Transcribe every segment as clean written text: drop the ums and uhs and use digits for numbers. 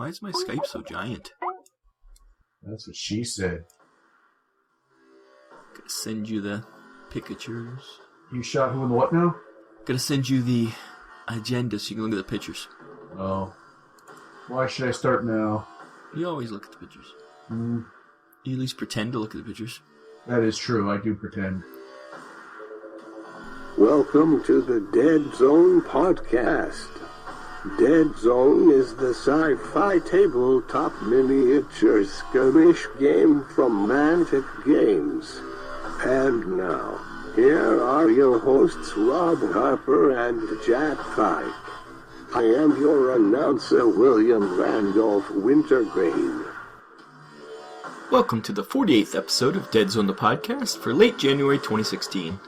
Why is my Skype so giant? That's what she said. Gotta send you the pictures. You shot who and what now? Gotta send you the agenda so you can look at the pictures. Oh. Why should I start now? You always look at the pictures. You at least pretend to look at the pictures. That is true, I do pretend. Welcome to the Deadzone Podcast. Deadzone is the sci-fi tabletop miniature skirmish game from Mantic Games. And now, here are your hosts Rob Harper and Jack Pike. I am your announcer, William Randolph Wintergreen. Welcome to the 48th episode of Deadzone the Podcast for late January 2016.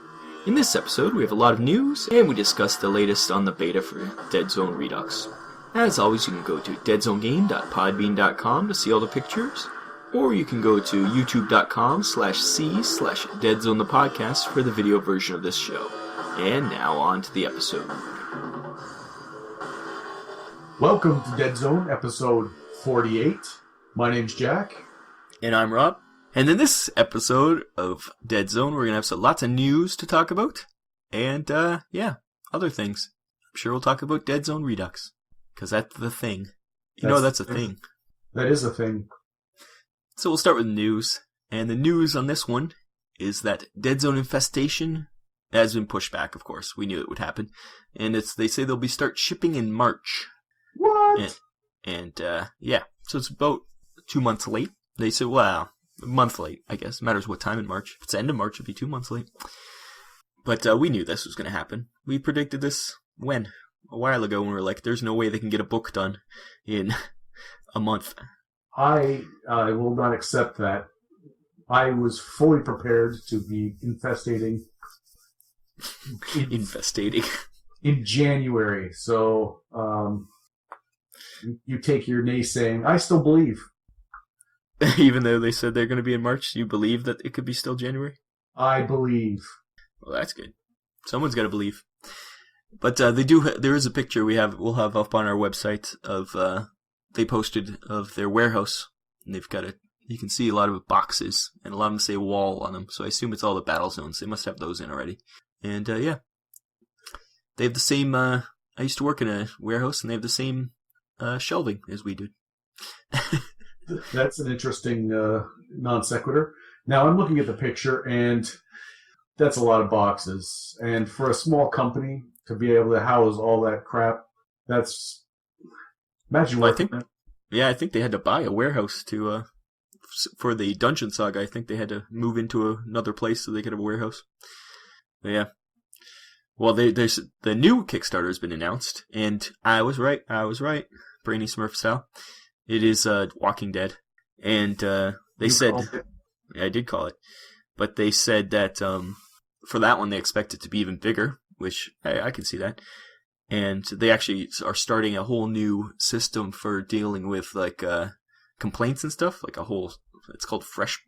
In this episode, we have a lot of news, and we discuss the latest on the beta for Deadzone Redux. As always, you can go to deadzonegame.podbean.com to see all the pictures, or you can go to youtube.com/c/Deadzone the Podcast for the video version of this show. And now on to the episode. Welcome to Deadzone, episode 48. My name's Jack. And I'm Rob. And in this episode of Deadzone, we're going to have lots of news to talk about. And, other things. I'm sure we'll talk about Deadzone Redux. Because that's the thing. That's a thing. That is a thing. So we'll start with news. And the news on this one is that Deadzone Infestation has been pushed back, of course. We knew it would happen. And they say they'll start shipping in March. What? So it's about 2 months late. They said, well, a month late, I guess. Matters what time in March. If it's the end of March, it'd be 2 months late. But we knew this was going to happen. We predicted this when? A while ago when we were like, there's no way they can get a book done in a month. I will not accept that. I was fully prepared to be infestating. In January. So, you take your naysaying. I still believe. Even though they said they're going to be in March, you believe that it could be still January? I believe. Well, that's good. Someone's got to believe. But there is a picture we'll have up on our website of they posted of their warehouse, and they've got you can see a lot of boxes, and a lot of them say wall on them, so I assume it's all the battle zones. They must have those in already. And they have the same, I used to work in a warehouse, and they have the same shelving as we do. That's an interesting non sequitur. Now I'm looking at the picture, and that's a lot of boxes. And for a small company to be able to house all that crap, that's imagine what. I think they had to buy a warehouse to for the Dungeon Saga. I think they had to move into another place so they could have a warehouse. But yeah. Well, there's the new Kickstarter has been announced, and I was right. Brainy Smurf style. It is Walking Dead, and they said, I did call it, but they said that for that one they expect it to be even bigger, which I can see that, and they actually are starting a whole new system for dealing with like complaints and stuff, like it's called Fresh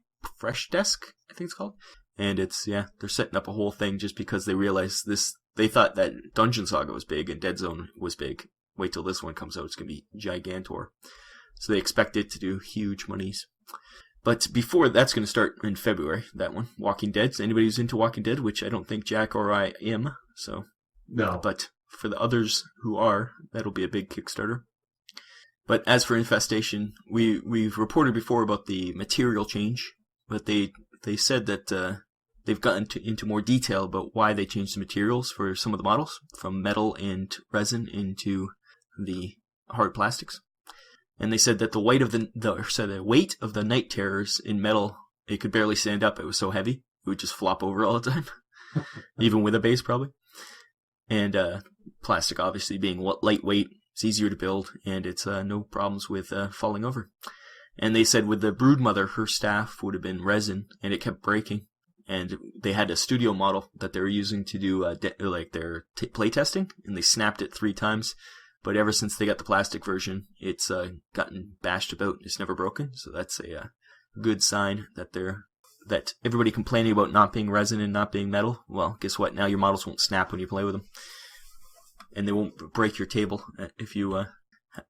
Desk, I think it's called, and they're setting up a whole thing just because they realized they thought that Dungeon Saga was big and Deadzone was big. Wait till this one comes out, it's gonna be gigantor. So they expect it to do huge monies. But before that's going to start in February, that one, Walking Dead. So anybody who's into Walking Dead, which I don't think Jack or I am, so. No. But for the others who are, that'll be a big Kickstarter. But as for Infestation, we've reported before about the material change, but they said that they've gotten into more detail about why they changed the materials for some of the models, from metal and resin into the hard plastics. And they said that the weight of the weight of the Night Terrors in metal, it could barely stand up. It was so heavy, it would just flop over all the time, even with a base probably. And plastic, obviously, being lightweight, it's easier to build, and it's no problems with falling over. And they said with the Broodmother, her staff would have been resin, and it kept breaking. And they had a studio model that they were using to do their play testing, and they snapped it 3 times. But ever since they got the plastic version, it's gotten bashed about. It's never broken. So that's a good sign that everybody complaining about not being resin and not being metal. Well, guess what? Now your models won't snap when you play with them, and they won't break your table if you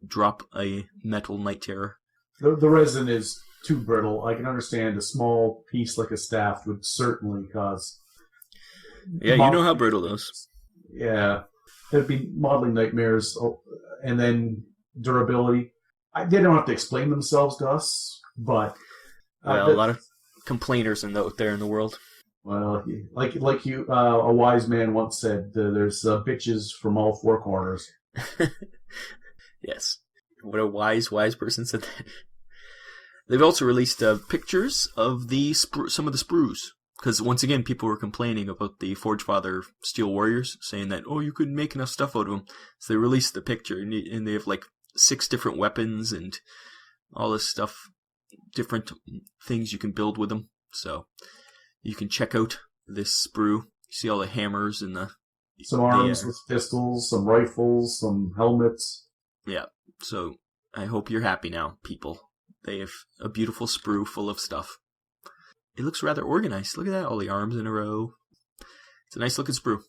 drop a metal Night Terror. The resin is too brittle. I can understand a small piece like a staff would certainly cause... Yeah, you know how brittle those. Yeah. There'd be modeling nightmares, and then durability. They don't have to explain themselves to us, but... Well, a lot of complainers out there in the world. Well, like you, a wise man once said, there's bitches from all four corners. Yes. What a wise person said that. They've also released pictures of some of the sprues. Because once again, people were complaining about the Forgefather Steel Warriors, saying that, you couldn't make enough stuff out of them. So they released the picture, and they have like 6 different weapons and all this stuff, different things you can build with them. So you can check out this sprue. You see all the hammers and some arms with pistols, some rifles, some helmets. Yeah, so I hope you're happy now, people. They have a beautiful sprue full of stuff. It looks rather organized. Look at that, all the arms in a row. It's a nice looking sprue.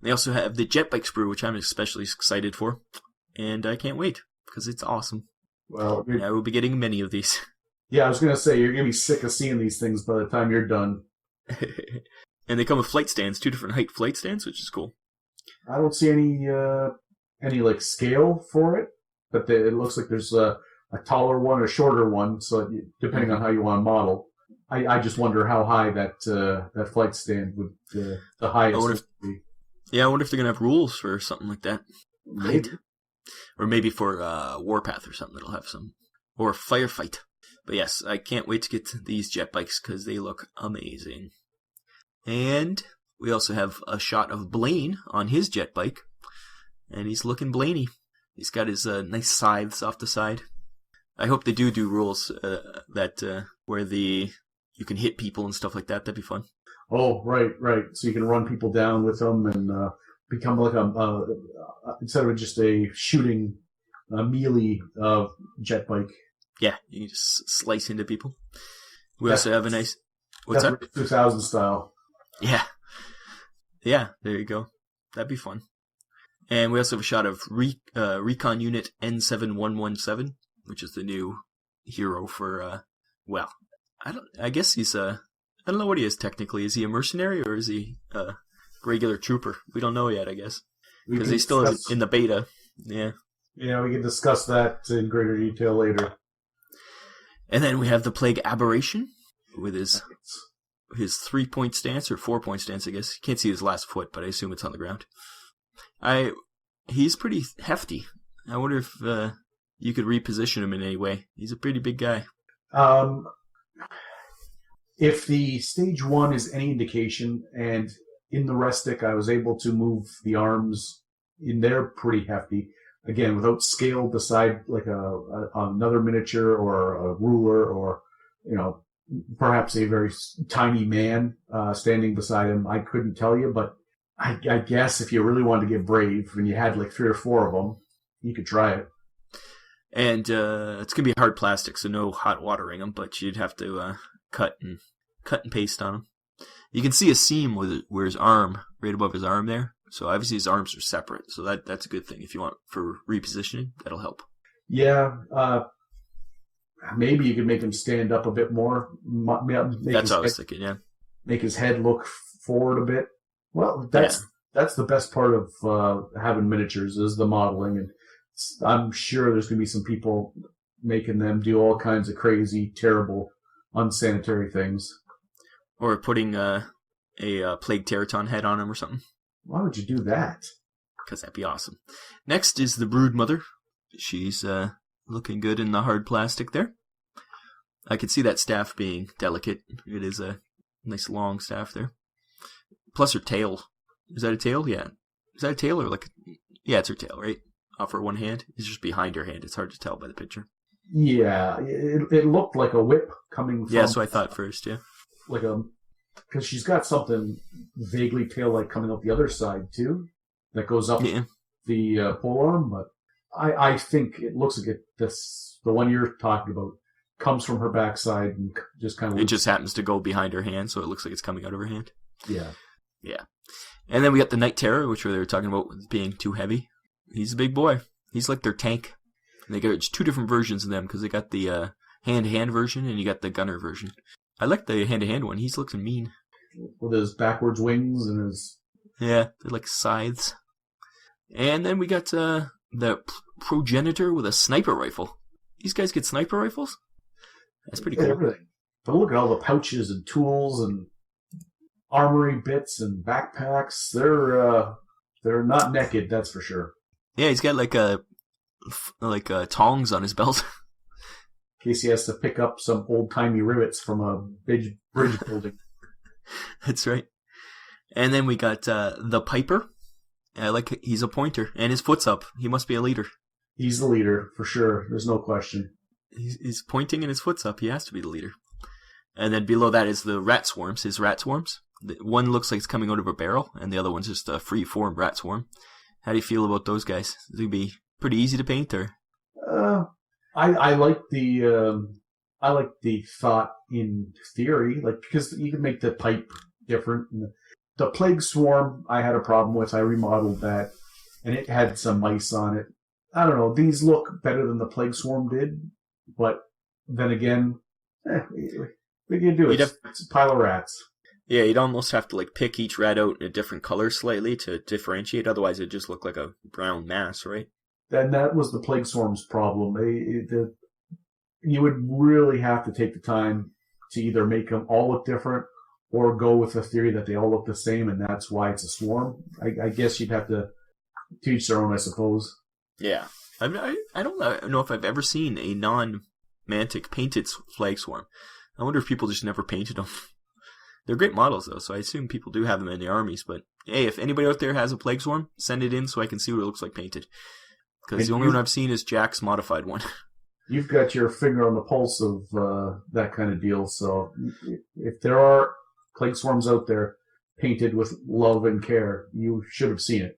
They also have the Jetbike sprue, which I'm especially excited for. And I can't wait, because it's awesome. Well, and I will be getting many of these. Yeah, I was going to say, you're going to be sick of seeing these things by the time you're done. And they come with flight stands, 2 different height flight stands, which is cool. I don't see any like scale for it, but it looks like there's a taller one, a shorter one. So depending on how you want to model, I just wonder how high that flight stand would the highest would be. Yeah, I wonder if they're gonna have rules for something like that. Maybe. Or maybe for Warpath or something that'll have some, or Firefight. But yes, I can't wait to get these jet bikes because they look amazing. And we also have a shot of Blaine on his jet bike, and he's looking Blaney. He's got his nice scythes off the side. I hope they do rules that where you can hit people and stuff like that. That'd be fun. Oh, right. So you can run people down with them and become like instead of just a shooting melee jet bike. Yeah, you can just slice into people. We also have a nice... What's that? 2000 style. Yeah. Yeah, there you go. That'd be fun. And we also have a shot of Recon Unit N7117, which is the new hero for, I guess he's I don't know what he is technically. Is he a mercenary or is he a regular trooper? We don't know yet, I guess. Because he's still in the beta. Yeah. Yeah, we can discuss that in greater detail later. And then we have the Plague Aberration with his 3-point stance, or 4-point stance, I guess. You can't see his last foot, but I assume it's on the ground. He's pretty hefty. I wonder if you could reposition him in any way. He's a pretty big guy. If the stage 1 is any indication, and in the Restic I was able to move the arms in there pretty hefty, again, without scale beside like another miniature or a ruler or, perhaps a very tiny man standing beside him, I couldn't tell you, but I guess if you really wanted to get brave and you had like 3 or 4 of them, you could try it. And it's going to be hard plastic, so no hot watering them, but you'd have to cut and paste on them. You can see a seam where his arm, right above his arm there. So obviously his arms are separate, so that's a good thing. If you want for repositioning, that'll help. Yeah, maybe you could make him stand up a bit more. That's what I was thinking, yeah. Make his head look forward a bit. Well, that's the best part of having miniatures is the modeling, and I'm sure there's going to be some people making them do all kinds of crazy, terrible, unsanitary things. Or putting a Plague Teraton head on him or something. Why would you do that? Because that'd be awesome. Next is the Broodmother. She's looking good in the hard plastic there. I can see that staff being delicate. It is a nice long staff there. Plus her tail. Is that a tail? Yeah. Is that a tail or like... Yeah, it's her tail, right? Off her one hand. It's just behind her hand. It's hard to tell by the picture. Yeah, it looked like a whip coming from... Yeah, that's what I thought first, yeah. Because she's got something vaguely tail-like coming up the other side, too, that goes up the polearm, but I think it looks like the one you're talking about comes from her backside and just kind of... It just happens to go behind her hand, so it looks like it's coming out of her hand. Yeah. Yeah. And then we got the Night Terror, which they were talking about being too heavy. He's a big boy. He's like their tank. And they got 2 different versions of them because they got the hand-to-hand version and you got the gunner version. I like the hand-to-hand one. He's looking mean. With his backwards wings and his... Yeah, they're like scythes. And then we got the progenitor with a sniper rifle. These guys get sniper rifles? That's pretty cool. Everything. But look at all the pouches and tools and armory bits and backpacks. They're not naked, that's for sure. Yeah, he's got like tongs on his belt. In case he has to pick up some old-timey rivets from a bridge building. That's right. And then we got the Piper. He's a pointer, and his foot's up. He must be a leader. He's the leader, for sure. There's no question. He's pointing and his foot's up. He has to be the leader. And then below that is the rat swarms, his rat swarms. One looks like it's coming out of a barrel, and the other one's just a free-form rat swarm. How do you feel about those guys? They'd be pretty easy to paint, or? I like the thought in theory, like, because you can make the pipe different. The plague swarm I had a problem with. I remodeled that, and it had some mice on it. I don't know. These look better than the plague swarm did, but then again, what can you do? It's a pile of rats. Yeah, you'd almost have to like pick each rat out in a different color slightly to differentiate. Otherwise, it'd just look like a brown mass, right? And that was the plague swarm's problem. You would really have to take the time to either make them all look different or go with the theory that they all look the same, and that's why it's a swarm. I guess you'd have to teach their own, I suppose. Yeah. I don't know if I've ever seen a non-mantic painted flag swarm. I wonder if people just never painted them. They're great models, though, so I assume people do have them in the armies. But, hey, if anybody out there has a plague swarm, send it in so I can see what it looks like painted. Because the only one I've seen is Jack's modified one. You've got your finger on the pulse of that kind of deal, so if there are plague swarms out there painted with love and care, you should have seen it.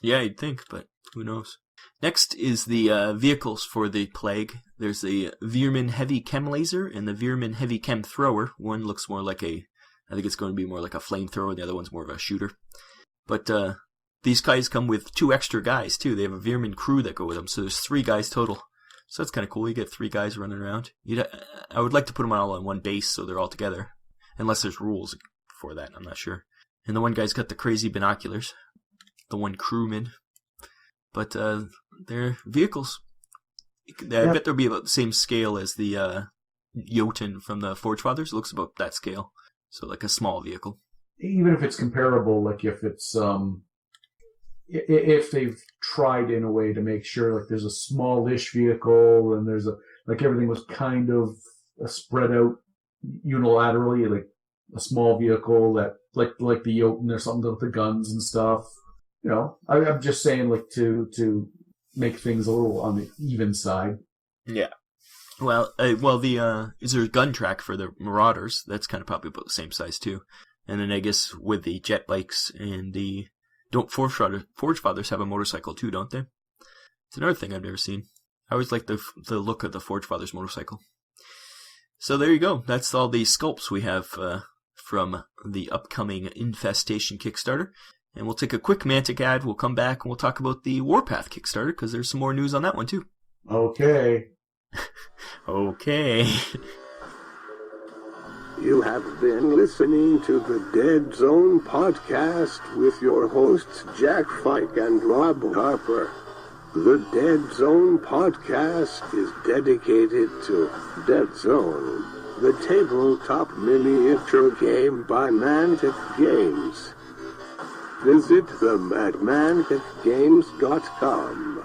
Yeah, you'd think, but who knows. Next is the vehicles for the plague. There's the Veerman Heavy Chem Laser and the Veerman Heavy Chem Thrower. One looks more like I think it's going to be more like a flamethrower, the other one's more of a shooter. But these guys come with 2 extra guys, too. They have a Veerman crew that go with them, so there's 3 guys total. So that's kind of cool. You get 3 guys running around. I would like to put them all on one base so they're all together. Unless there's rules for that, I'm not sure. And the one guy's got the crazy binoculars. The one crewman. But they're vehicles. I bet they'll be about the same scale as the Jotun from the Forge Fathers. It looks about that scale. So like a small vehicle. Even if it's comparable, like if it's if they've tried in a way to make sure like there's a smallish vehicle and there's like everything was kind of spread out unilaterally, like a small vehicle that like the Jotun or something with the guns and stuff. You know, I'm just saying like to make things a little on the even side. Yeah. Well, is there a gun track for the Marauders? That's kind of probably about the same size too. And then I guess with the jet bikes and Forge Fathers have a motorcycle too, don't they? It's another thing I've never seen. I always like the look of the Forge Fathers motorcycle. So there you go. That's all the sculpts we have from the upcoming Infestation Kickstarter. And we'll take a quick Mantic ad. We'll come back and we'll talk about the Warpath Kickstarter because there's some more news on that one too. Okay. Okay. You have been listening to the Deadzone Podcast with your hosts Jack Fike and Rob Harper. The Deadzone Podcast is dedicated to Deadzone, the tabletop miniature game by Mantic Games. Visit them at manticgames.com.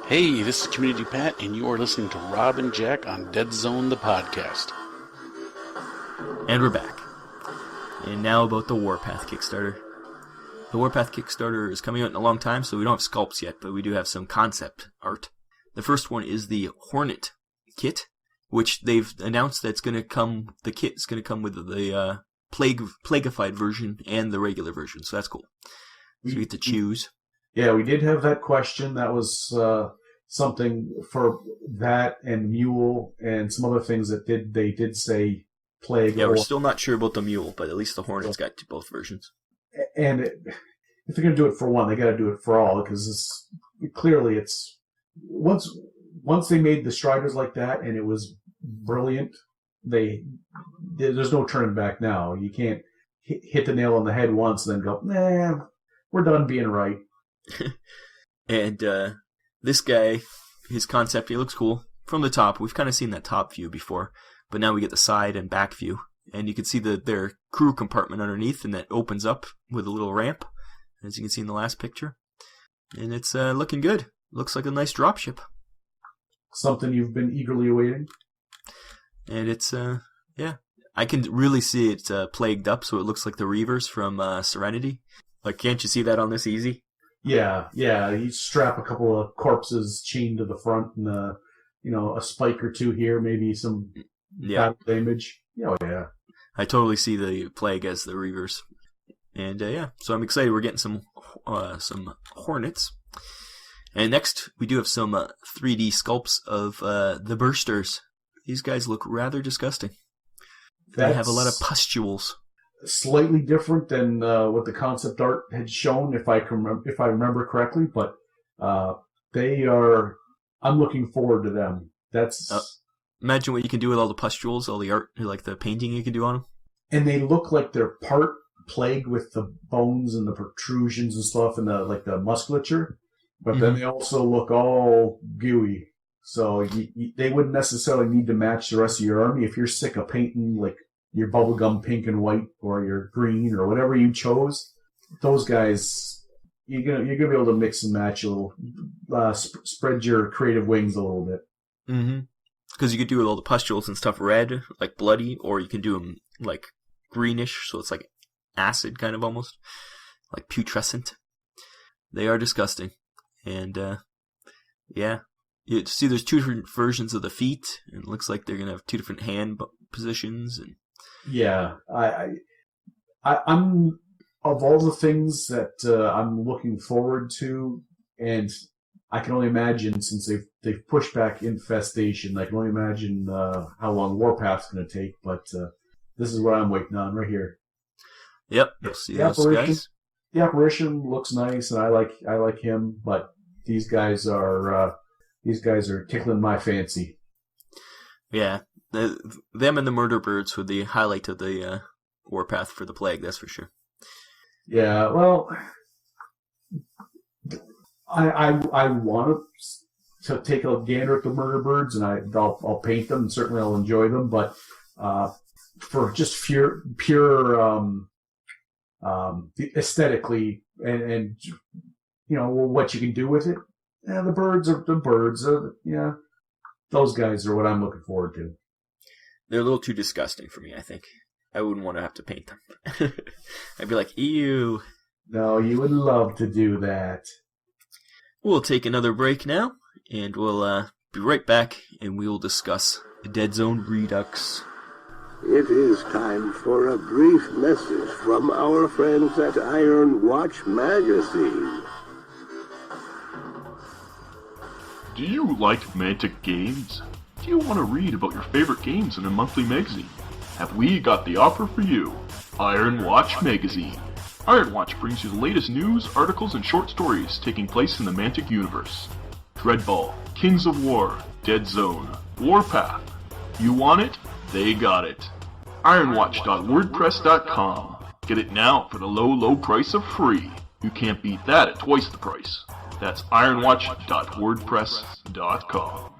Hey, this is Community Pat, and you are listening to Rob and Jack on Deadzone the Podcast. And we're back. And now about the Warpath Kickstarter. The Warpath Kickstarter is coming out in a long time, so we don't have sculpts yet, but we do have some concept art. The first one is the Hornet kit, which they've announced that's going to come. The kit is going to come with the plaguified version and the regular version, so that's cool. So you get to choose. Yeah, we did have that question. That was something for that and Mule and some other things that they did say plague. Yeah, we're still not sure about the Mule, but at least the Hornet's got both versions. And if they're going to do it for one, they got to do it for all, because it's once they made the Striders like that and it was brilliant, there's no turning back now. You can't hit the nail on the head once and then go, nah, we're done being right. And this guy, his concept, he looks cool. From the top, we've kind of seen that top view before, but now we get the side and back view. And you can see their crew compartment underneath, and that opens up with a little ramp, as you can see in the last picture. And it's looking good. Looks like a nice dropship. Something you've been eagerly awaiting. And it's, yeah. I can really see it plagued up, so it looks like the Reavers from Serenity. Like, can't you see that on this easy? Yeah. You strap a couple of corpses chained to the front and, a spike or two here, maybe some battle damage. Oh, yeah. I totally see the plague as the Reavers. And, yeah, so I'm excited. We're getting some Hornets. And next, we do have some 3D sculpts of the Bursters. These guys look rather disgusting. They have a lot of pustules. Slightly different than what the concept art had shown, if I remember correctly. But they are. I'm looking forward to them. That's imagine what you can do with all the pustules, all the art, like the painting you can do on them. And they look like they're part plagued with the bones and the protrusions and stuff, and the musculature. But then they also look all gooey. So they wouldn't necessarily need to match the rest of your army. If you're sick of painting like your bubblegum pink and white or your green or whatever you chose, those guys, you're gonna be able to mix and match a little, spread your creative wings a little bit. Mm-hmm. Because you could do with all the pustules and stuff red, like bloody, or you can do them like greenish, so it's like acid kind of almost, like putrescent. They are disgusting. And, yeah. You see there's two different versions of the feet, and it looks like they're going to have two different hand positions. And yeah. I'm, of all the things that I'm looking forward to, and I can only imagine, since they've pushed back Infestation, I can only imagine how long Warpath's going to take, but this is what I'm waiting on right here. Yep, you'll see those guys. The Apparition looks nice, and I like him, but these guys are tickling my fancy. Yeah, them and the Murderbirds were the highlight of the Warpath for the Plague, that's for sure. Yeah, well, I want to take a gander at the Murderbirds, and I'll paint them, and certainly I'll enjoy them, but for just pure aesthetically and what you can do with it, yeah, the birds are the birds. Yeah, those guys are what I'm looking forward to. They're a little too disgusting for me, I think. I wouldn't want to have to paint them. I'd be like, ew. No, you would love to do that. We'll take another break now, and we'll be right back, and we will discuss Deadzone Redux. It is time for a brief message from our friends at Iron Watch Magazine. Do you like Mantic games? Do you want to read about your favorite games in a monthly magazine? Have we got the offer for you? Iron Watch Magazine. Iron Watch brings you the latest news, articles, and short stories taking place in the Mantic universe. Dreadball, Kings of War, Deadzone, Warpath. You want it? They got it. Ironwatch.wordpress.com. Get it now for the low price of free. You can't beat that at twice the price. That's ironwatch.wordpress.com.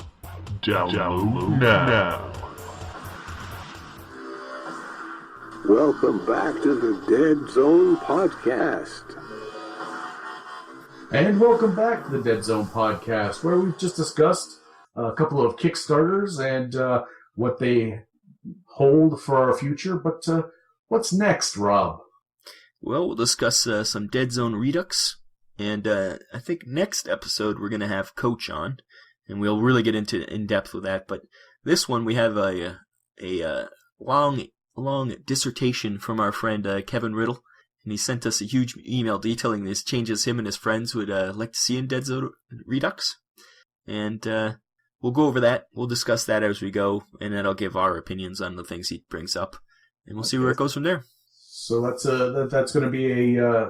Download now. Welcome back to the Deadzone Podcast. And welcome back to the Deadzone Podcast, where we've just discussed a couple of Kickstarters and what they hold for our future. But what's next, Rob? Well, we'll discuss some Deadzone Redux. And I think next episode we're going to have Coach on, and we'll really get into in depth with that. But this one we have a long dissertation from our friend Kevin Riddle, and he sent us a huge email detailing these changes him and his friends would like to see in Deadzone Redux. And we'll go over that. We'll discuss that as we go, and then I'll give our opinions on the things he brings up, and we'll see where it goes from there. So that's going to be a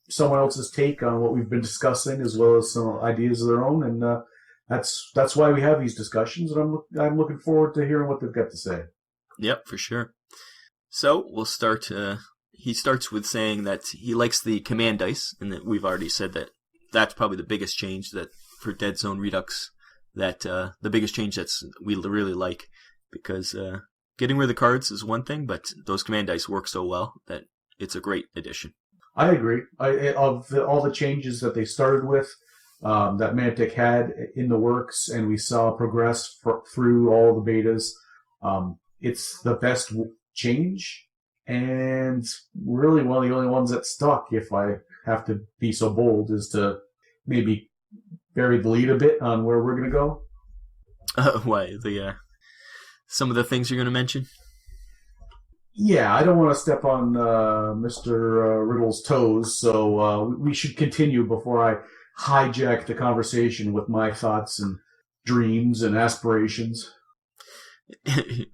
someone else's take on what we've been discussing, as well as some ideas of their own, and that's why we have these discussions. And I'm looking forward to hearing what they've got to say. Yep, for sure. So we'll start. He starts with saying that he likes the command dice, and that we've already said that that's probably the biggest change that for Deadzone Redux. That the biggest change we really like, because getting rid of the cards is one thing, but those command dice work so well that it's a great addition. I agree. Of all the changes that they started with, that Mantic had in the works, and we saw progress through all the betas, it's the best change, and really one of the only ones that stuck, if I have to be so bold, is to maybe bury the lead a bit on where we're going to go. Why? Some of the things you're going to mention? Yeah, I don't want to step on Mr. Riddle's toes, so we should continue before I hijack the conversation with my thoughts and dreams and aspirations.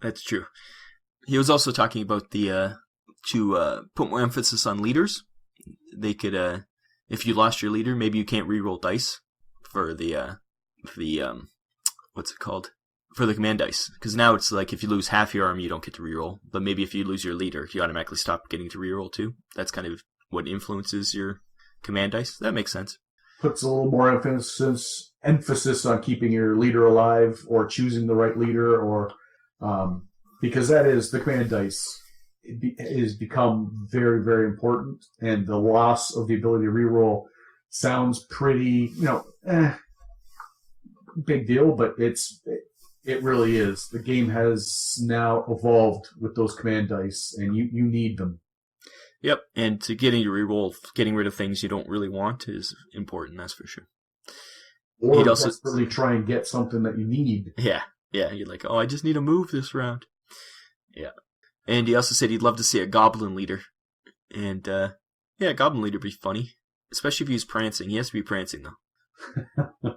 That's true. He was also talking about to put more emphasis on leaders. They could, if you lost your leader, maybe you can't reroll dice for the what's it called? For the command dice. Because now it's like if you lose half your army, you don't get to reroll. But maybe if you lose your leader, you automatically stop getting to reroll too. That's kind of what influences your command dice. That makes sense. Puts a little more emphasis on keeping your leader alive, or choosing the right leader, or because that is the command dice is become very, very important, and the loss of the ability to reroll sounds pretty, big deal, but it really is. The game has now evolved with those command dice, and you need them. Yep, and to getting rid of things you don't really want is important, that's for sure. Or desperately try and get something that you need. Yeah, you're like, I just need a move this round. Yeah. And he also said he'd love to see a goblin leader. And, a goblin leader would be funny. Especially if he's prancing. He has to be prancing, though.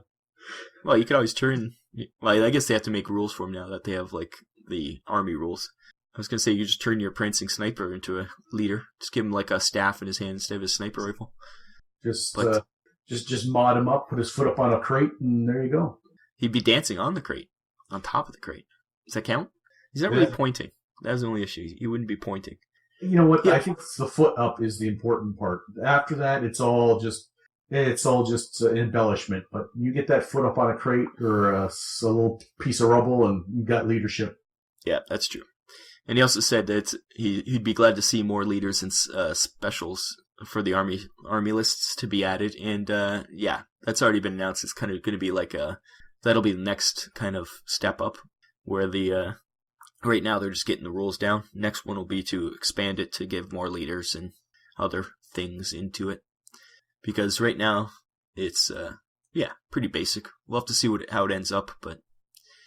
Well, you could always turn... Well, I guess they have to make rules for him now that they have, like, the army rules. I was going to say you just turn your prancing sniper into a leader. Just give him, like, a staff in his hand instead of a sniper rifle. Just mod him up, put his foot up on a crate, and there you go. He'd be dancing on the crate. On top of the crate. Does that count? He's not really pointing. That was the only issue. He wouldn't be pointing. You know what? Yeah. I think the foot up is the important part. After that, it's all just embellishment. But you get that foot up on a crate or a little piece of rubble, and you got leadership. Yeah, that's true. And he also said that he'd be glad to see more leaders and specials for the army lists to be added. And that's already been announced. It's kind of going to be like that'll be the next kind of step up, where right now they're just getting the rules down. Next one will be to expand it to give more leaders and other things into it. Because right now it's pretty basic. We'll have to see how it ends up, but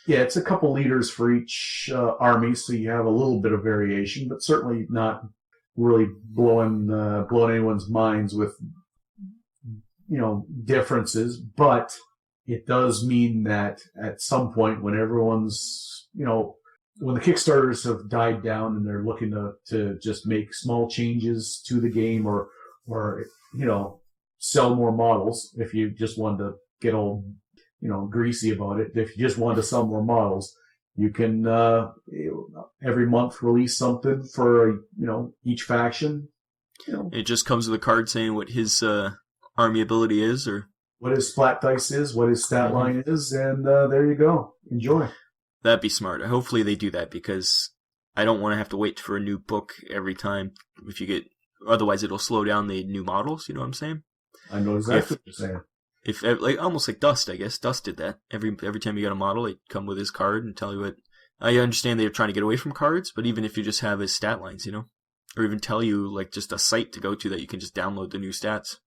yeah, it's a couple leaders for each army, so you have a little bit of variation, but certainly not really blowing anyone's minds with differences. But it does mean that at some point, when everyone's when the Kickstarters have died down and they're looking to just make small changes to the game, or sell more models, if you just wanted to get all greasy about it, if you just wanted to sell more models, you can every month release something for each faction. It just comes with a card saying what his army ability is, or what his splat dice is, what his stat line is, and there you go. Enjoy. That'd be smart. Hopefully they do that, because I don't want to have to wait for a new book every time. Otherwise it'll slow down the new models. You know what I'm saying? I know exactly what you're saying. If almost like Dust, I guess. Dust did that. Every time you got a model, they'd come with his card and tell you what. I understand they're trying to get away from cards, but even if you just have his stat lines, or even tell you like just a site to go to that you can just download the new stats,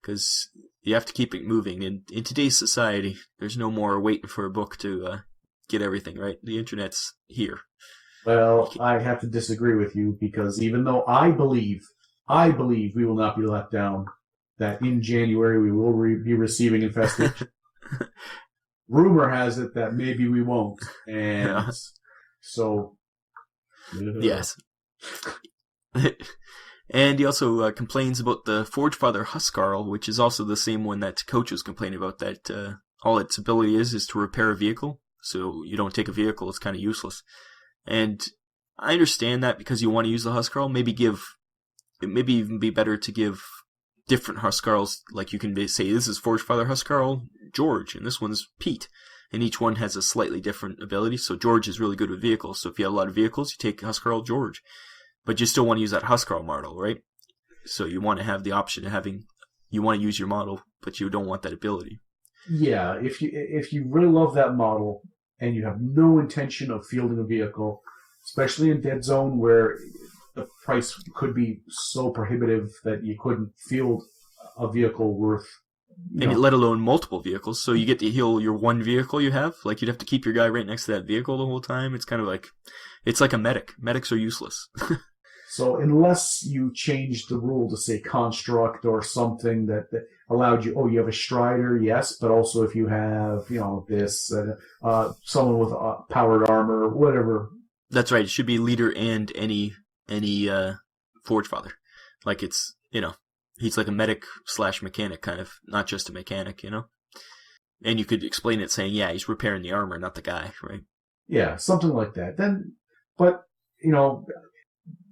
because you have to keep it moving. And in today's society, there's no more waiting for a book to get everything right. The internet's here. Well, I have to disagree with you, because even though I believe we will not be let down, that in January we will be receiving Infestation. Rumor has it that maybe we won't. And so... Yes. And he also complains about the Forgefather Huskarl, which is also the same one that Coach was complaining about, that all its ability is to repair a vehicle. So you don't take a vehicle, it's kind of useless. And I understand that because you want to use the Huskarl. It maybe even be better to give different Huskarls, like you can say, this is Forgefather Huskarl George, and this one's Pete. And each one has a slightly different ability. So George is really good with vehicles. So if you have a lot of vehicles, you take Huskarl George. But you still want to use that Huskarl model, right? So you want to have the option of you want to use your model, but you don't want that ability. Yeah, if you really love that model and you have no intention of fielding a vehicle, especially in Deadzone where the price could be so prohibitive that you couldn't field a vehicle worth... let alone multiple vehicles, so you get to heal your one vehicle you have. Like, you'd have to keep your guy right next to that vehicle the whole time. It's kind of like... It's like a medic. Medics are useless. So unless you change the rule to say construct or something that allowed you, you have a Strider, yes, but also if you have, this, someone with powered armor, whatever. That's right. It should be leader and any Forgefather. Like, it's, he's like a medic / mechanic, kind of, not just a mechanic, And you could explain it saying, yeah, he's repairing the armor, not the guy, right? Yeah, something like that. But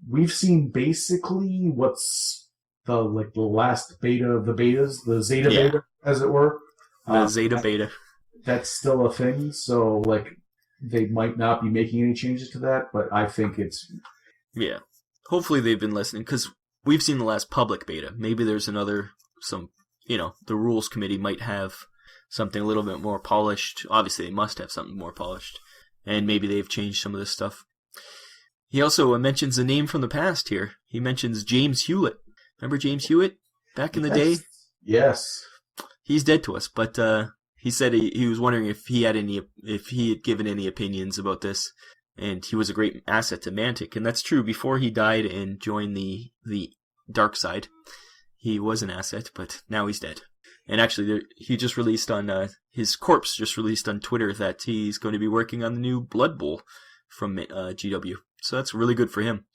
we've seen basically what's the last beta of the betas, the Zeta Beta, as it were. The Zeta Beta. That's still a thing, so they might not be making any changes to that, but I think it's... Yeah. Hopefully they've been listening, because we've seen the last public beta. Maybe there's the rules committee might have something a little bit more polished. Obviously they must have something more polished. And maybe they've changed some of this stuff. He also mentions a name from the past here. He mentions James Hewlett. Remember James Hewitt back in the day? Yes. He's dead to us, but he said he was wondering if he had given any opinions about this, and he was a great asset to Mantic, and that's true. Before he died and joined the dark side, he was an asset, but now he's dead. And actually, he just released on his corpse just released on Twitter that he's going to be working on the new Blood Bowl from GW. So that's really good for him.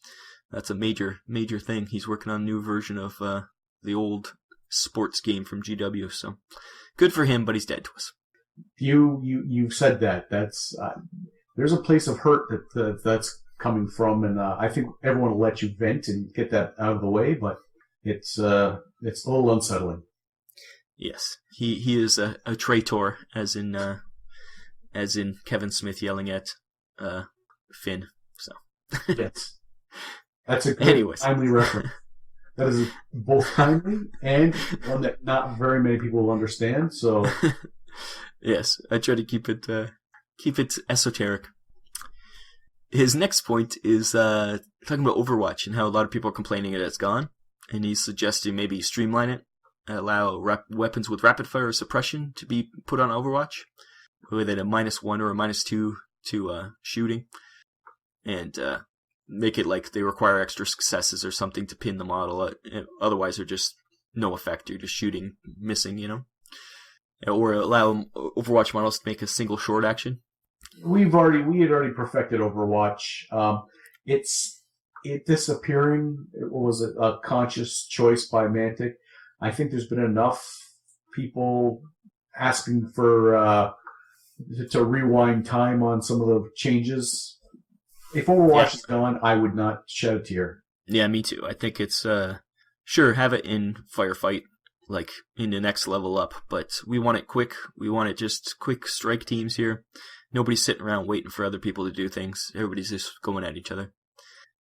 That's a major thing. He's working on a new version of the old sports game from GW. So good for him, but he's dead to us. You've said that. That's there's a place of hurt that's coming from, and I think everyone will let you vent and get that out of the way. But it's a little unsettling. Yes, he is a traitor, as in Kevin Smith yelling at Finn. So yes, that's a good, timely reference. That is both timely and one that not very many people will understand. So yes, I try to keep it esoteric. His next point is talking about Overwatch and how a lot of people are complaining that it's gone, and he's suggesting maybe streamline it. Allow weapons with rapid fire suppression to be put on Overwatch with a -1 or a -2 to shooting, and make it like they require extra successes or something to pin the model. Otherwise, they're just no effect. You're just shooting, missing, Or allow Overwatch models to make a single short action. We had already perfected Overwatch. It disappearing. It was a conscious choice by Mantic. I think there's been enough people asking for to rewind time on some of the changes. If Overwatch is gone, I would not shed a tear. Yeah, me too. I think it's sure, have it in Firefight, like in the next level up, but we want it quick. We want it just quick strike teams here. Nobody's sitting around waiting for other people to do things. Everybody's just going at each other.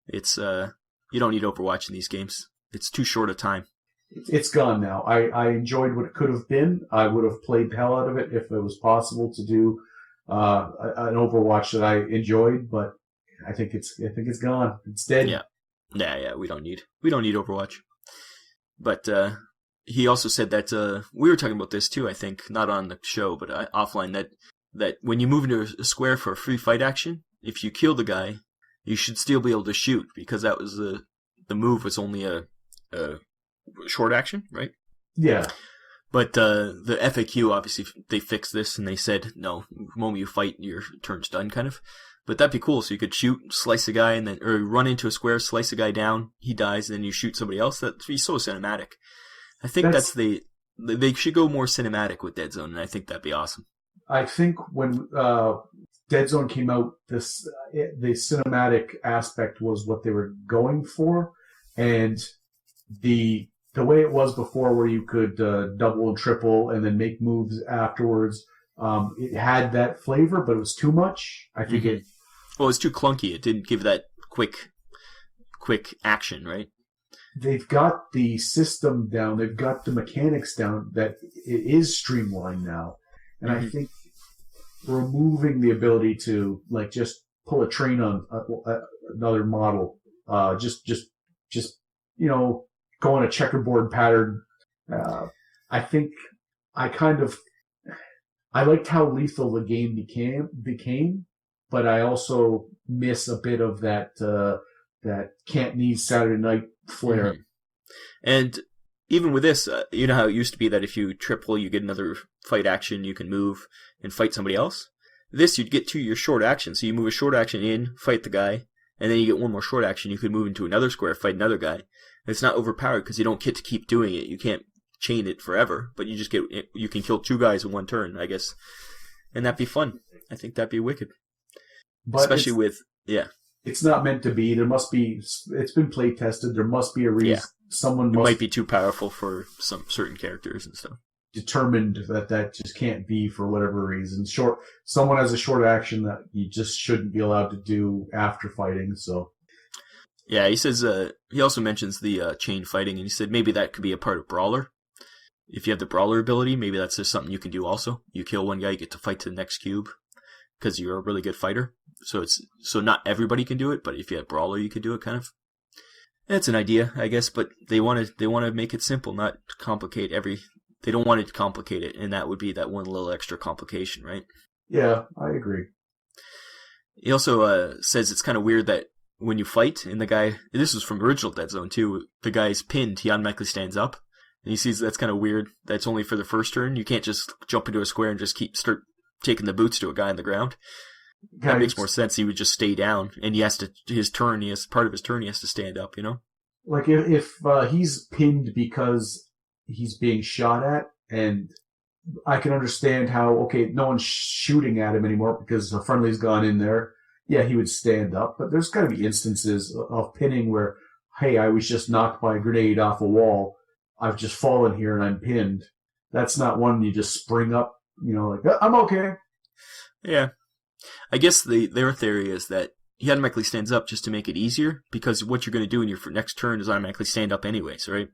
It's you don't need Overwatch in these games. It's too short a time. It's gone now. I enjoyed what it could have been. I would have played the hell out of it if it was possible to do an Overwatch that I enjoyed, but I think it's gone. It's dead. Yeah. We don't need Overwatch. But he also said that we were talking about this too. I think not on the show, but offline. That when you move into a square for a free fight action, if you kill the guy, you should still be able to shoot, because that was the move was only a short action, right? Yeah. But the FAQ, obviously, they fixed this and they said, no, the moment you fight, your turn's done, kind of. But that'd be cool. So you could shoot, slice a guy, and then or run into a square, slice a guy down, he dies, and then you shoot somebody else. That'd be so cinematic. I think they should go more cinematic with Deadzone, and I think that'd be awesome. I think when Deadzone came out, the cinematic aspect was what they were going for, and the way it was before, where you could double and triple and then make moves afterwards, it had that flavor, but it was too much. I think it. Well, it's too clunky. It didn't give that quick action, right? They've got the system down. They've got the mechanics down. That it is streamlined now, and I think removing the ability to like just pull a train on another model, just go on a checkerboard pattern. I think I liked how lethal the game became, but I also miss a bit of that Cantonese Saturday night flair. And even with this, you know how it used to be that if you triple, you get another fight action, you can move and fight somebody else? This, you'd get to your short action. So you move a short action in, fight the guy, and then you get one more short action. You could move into another square, fight another guy. And it's not overpowered because you don't get to keep doing it. You can't chain it forever, but you can kill 2 guys in 1 turn, I guess. And that'd be fun. I think that'd be wicked. But especially with, It's not meant to be. There must be. It's been play tested. There must be a reason. Yeah. Someone might be too powerful for some certain characters and stuff. Determined that just can't be for whatever reason. Someone has a short action that you just shouldn't be allowed to do after fighting. So. Yeah, he says. He also mentions the chain fighting, and he said maybe that could be a part of Brawler. If you have the Brawler ability, maybe that's just something you can do also. You kill one guy, you get to fight to the next cube because you're a really good fighter. So not everybody can do it, but if you have Brawler, you could do it kind of. It's an idea, I guess, but they want to make it simple, not complicate they don't want it to complicate it, and that would be that one little extra complication, right? Yeah, I agree. He also says it's kind of weird that when you fight, and the guy, this is from original Deadzone too, the guy's pinned, he automatically stands up. And he sees that's kind of weird. That's only for the first turn. You can't just jump into a square and just start taking the boots to a guy on the ground. That makes more sense. He would just stay down, and part of his turn, he has to stand up, you know? Like if he's pinned because he's being shot at, and I can understand how, okay, no one's shooting at him anymore because a friendly's gone in there. Yeah, he would stand up, but there's got to be instances of pinning where, hey, I was just knocked by a grenade off a wall. I've just fallen here and I'm pinned. That's not one you just spring up, like, I'm okay. Yeah. I guess their theory is that he automatically stands up just to make it easier, because what you're going to do in your next turn is automatically stand up anyways, right?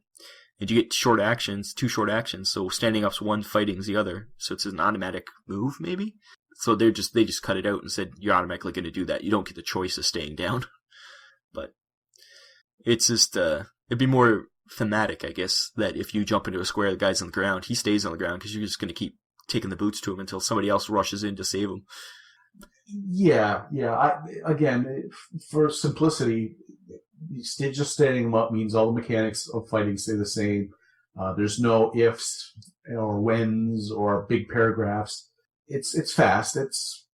And you get 2 short actions, so standing up's one, fighting's the other. So it's an automatic move, maybe? So they just cut it out and said, you're automatically going to do that. You don't get the choice of staying down. But it's just, it'd be more thematic, I guess, that if you jump into a square, the guy's on the ground, he stays on the ground because you're just going to keep taking the boots to him until somebody else rushes in to save him. Yeah. Again, for simplicity, just standing them up means all the mechanics of fighting stay the same. There's no ifs or whens or big paragraphs. It's fast. It's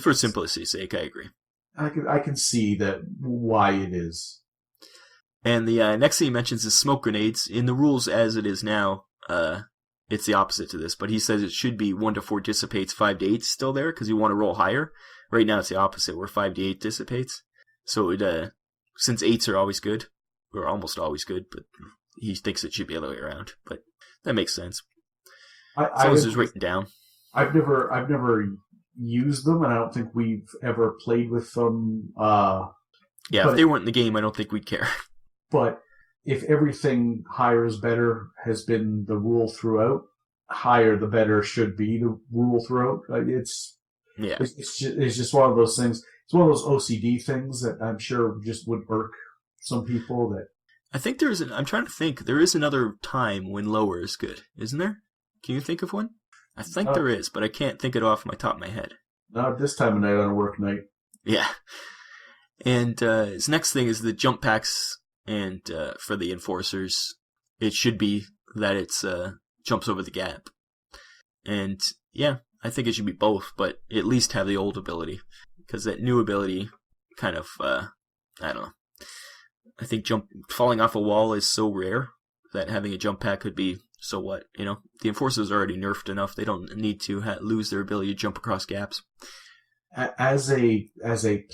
for simplicity's sake. I agree. I can see that why it is. And the next thing he mentions is smoke grenades. In the rules as it is now, it's the opposite to this, but he says it should be 1 to 4 dissipates, 5 to 8 still there, because you want to roll higher. Right now it's the opposite, where 5 to 8 dissipates. So since 8s are always good, or almost always good, but he thinks it should be the other way around. But that makes sense. As long as it's written down. I've never used them, and I don't think we've ever played with them. If they weren't in the game, I don't think we'd care. But if everything higher is better has been the rule throughout, higher the better should be the rule throughout. It's just one of those things. It's one of those OCD things that I'm sure just would irk some people. That I think I'm trying to think. There is another time when lower is good, isn't there? Can you think of one? I think there is, but I can't think it off my top of my head. Not this time of night on a work night. Yeah. And his next thing is the jump packs. And for the enforcers, it should be that it's jumps over the gap. And yeah, I think it should be both, but at least have the old ability. Because that new ability kind of, I don't know. I think falling off a wall is so rare that having a jump pack could be so what, you know? The Enforcers are already nerfed enough. They don't need to lose their ability to jump across gaps. As a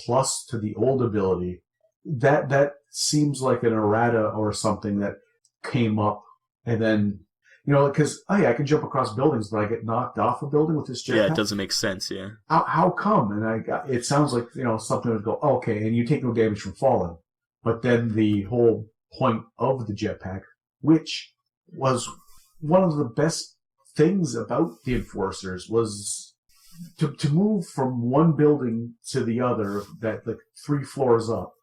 plus to the old ability, that seems like an errata or something that came up, and then, you know, because I can jump across buildings, but I get knocked off a building with this jetpack. Yeah, it doesn't make sense. Yeah. How come? And it sounds like, you know, something would go, okay, and you take no damage from falling, but then the whole point of the jetpack, which was one of the best things about the Enforcers, was to move from one building to the other, that like 3 floors up,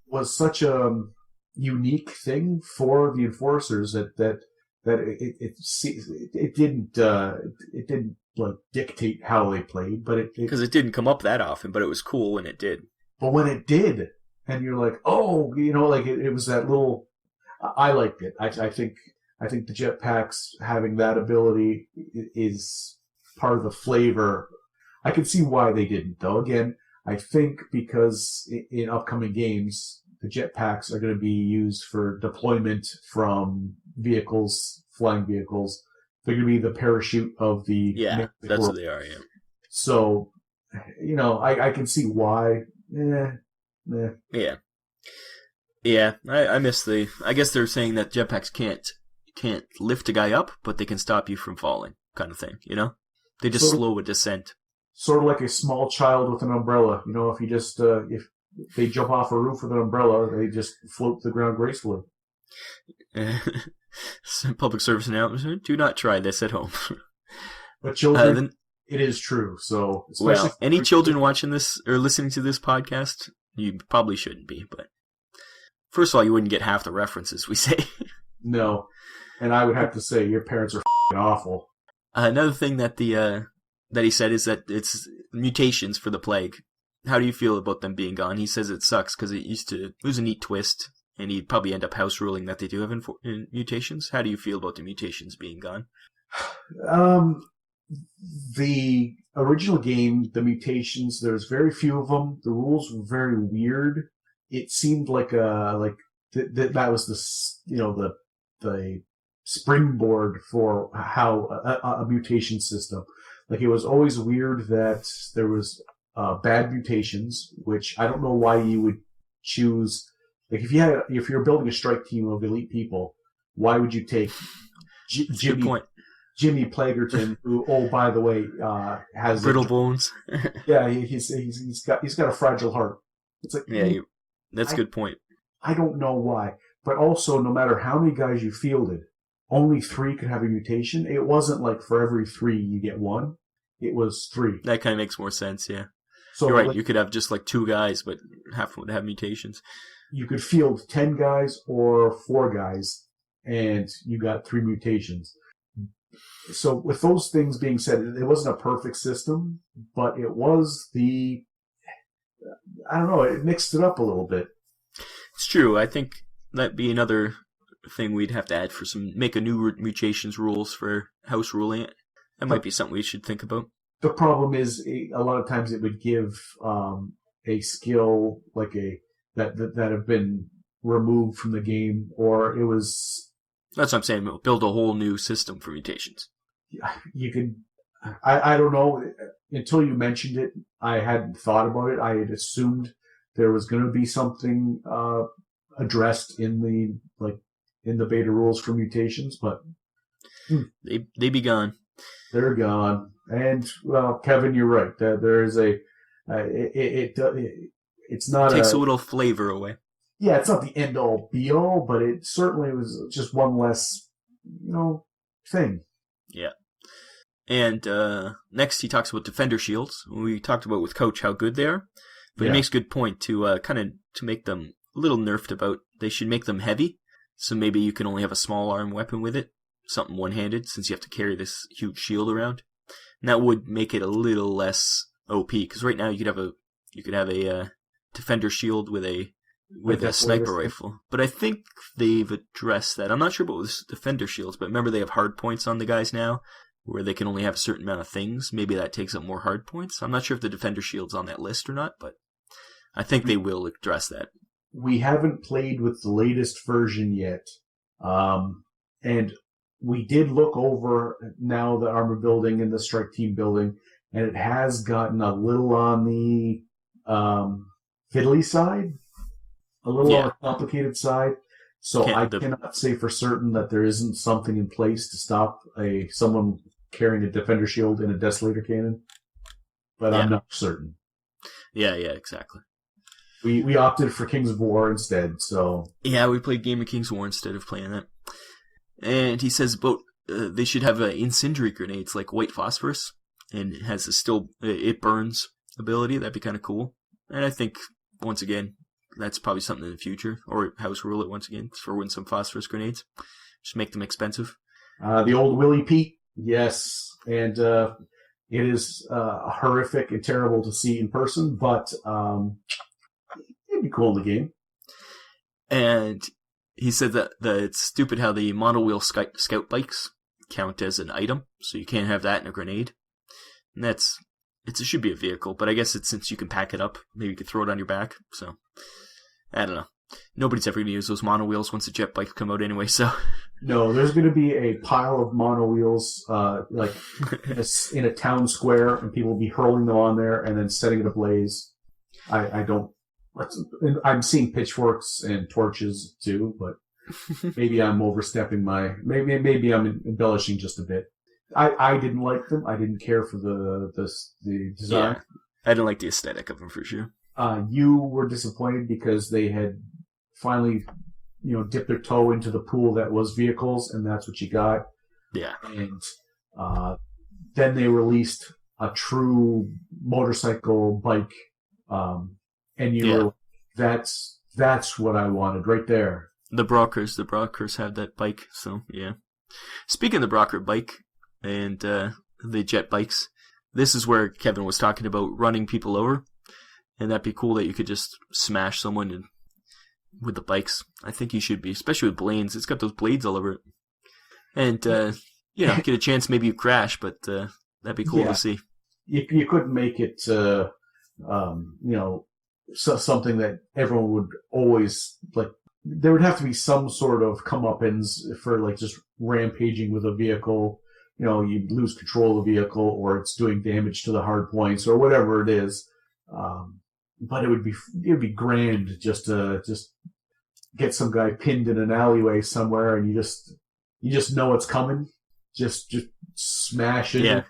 was such a unique thing for the Enforcers that it didn't like dictate how they played, but because it didn't come up that often, but it was cool when it did. But when it did, and you're like, oh, you know, like it was that little. I liked it. I think the jetpacks having that ability is part of the flavor. I can see why they didn't, though. Again, I think because in upcoming games, the jetpacks are going to be used for deployment from vehicles, flying vehicles. They're going to be the parachute of the... Yeah, that's what they are, yeah. So, you know, I can see why. Yeah. Yeah, I miss the... I guess they're saying that jetpacks can't lift a guy up, but they can stop you from falling, kind of thing, you know? They just slow a descent. Sort of like a small child with an umbrella. You know, if you just... if they jump off a roof with an umbrella, they just float to the ground gracefully. Public service announcement: do not try this at home. But children, it is true. So, well, any children watching this or listening to this podcast, you probably shouldn't be. But first of all, you wouldn't get half the references we say. No, and I would have to say your parents are f***ing awful. Another thing that that he said is that it's mutations for the plague. How do you feel about them being gone? He says it sucks because it was a neat twist, and he'd probably end up house ruling that they do have mutations. How do you feel about the mutations being gone? The original game, the mutations, there's very few of them. The rules were very weird. It seemed like that was the springboard for how a mutation system. Like, it was always weird that there was bad mutations, which I don't know why you would choose. Like, if you're building a strike team of elite people, why would you take Jimmy Plagerton, who, oh, by the way, has brittle bones? Yeah, he's got a fragile heart. It's like, yeah, that's a good point. I don't know why, but also, no matter how many guys you fielded, only 3 could have a mutation. It wasn't like for every 3 you get 1. It was 3. That kind of makes more sense, yeah. So, you're right, like, you could have just like 2 guys, but half of them would have mutations. You could field 10 guys or 4 guys, and you got 3 mutations. So with those things being said, it wasn't a perfect system, but it was I don't know, it mixed it up a little bit. It's true. I think that'd be another thing we'd have to add make a new mutations rules for house ruling it. That might be something we should think about. The problem is, a lot of times it would give a skill like that have been removed from the game, or it was. That's what I'm saying. We'll build a whole new system for mutations. You could. I don't know. Until you mentioned it, I hadn't thought about it. I had assumed there was going to be something addressed in the beta rules for mutations, but they be gone. They're gone. And, well, Kevin, you're right. There is it's not. It takes a little flavor away. Yeah, it's not the end all be all, but it certainly was just one less, thing. Yeah. And next, he talks about defender shields. We talked about with Coach how good they are, but he makes a good point to to make them a little nerfed about. They should make them heavy, so maybe you can only have a small arm weapon with it, something one-handed, since you have to carry this huge shield around. And that would make it a little less OP, because right now you could have a defender shield with a sniper rifle. But I think they've addressed that. I'm not sure about with defender shields, but remember they have hard points on the guys now. where they can only have a certain amount of things. Maybe that takes up more hard points. I'm not sure if the Defender Shield's on that list or not, but I think they will address that. We haven't played with the latest version yet. And we did look over now the armor building and the strike team building, and it has gotten a little on the fiddly side, a little on the complicated side. So I cannot say for certain that there isn't something in place to stop someone carrying a Defender Shield and a Desolator Cannon, but I'm not certain. Yeah, exactly. We opted for Kings of War instead, so... Yeah, we played Game of Kings of War instead of playing that. And he says about they should have incendiary grenades like white phosphorus, and it has it burns ability. That'd be kind of cool. And I think, once again, that's probably something in the future, or House Rule it once again, throw in some phosphorus grenades. Just make them expensive. The old Willy Pete, yes. And it is horrific and terrible to see in person, but it'd be cool in the game. And he said that it's stupid how the monowheel scout bikes count as an item, so you can't have that in a grenade. And it should be a vehicle, but I guess since you can pack it up, maybe you could throw it on your back. So, I don't know. Nobody's ever going to use those monowheels once the jet bikes come out anyway, so... No, there's going to be a pile of monowheels, like in a town square, and people will be hurling them on there and then setting it ablaze. I'm seeing pitchforks and torches too, but maybe I'm overstepping maybe I'm embellishing just a bit. I didn't like them. I didn't care for the design. Yeah, I didn't like the aesthetic of them for sure. You were disappointed because they had finally, dipped their toe into the pool that was vehicles, and that's what you got. Yeah. And then they released a true motorcycle bike, and you were, that's what I wanted right there. The Brockers have that bike, so yeah. Speaking of the Brocker bike and the jet bikes, this is where Kevin was talking about running people over, and that'd be cool that you could just smash someone with the bikes. I think you should be, especially with blades. It's got those blades all over it, and get a chance. Maybe you crash, but that'd be cool to see. You couldn't make it, something that everyone would always like. There would have to be some sort of comeuppance for like just rampaging with a vehicle. You lose control of the vehicle, or it's doing damage to the hard points, or whatever it is. But it would be grand just to get some guy pinned in an alleyway somewhere, and you just know it's coming. Just smash it. Yeah.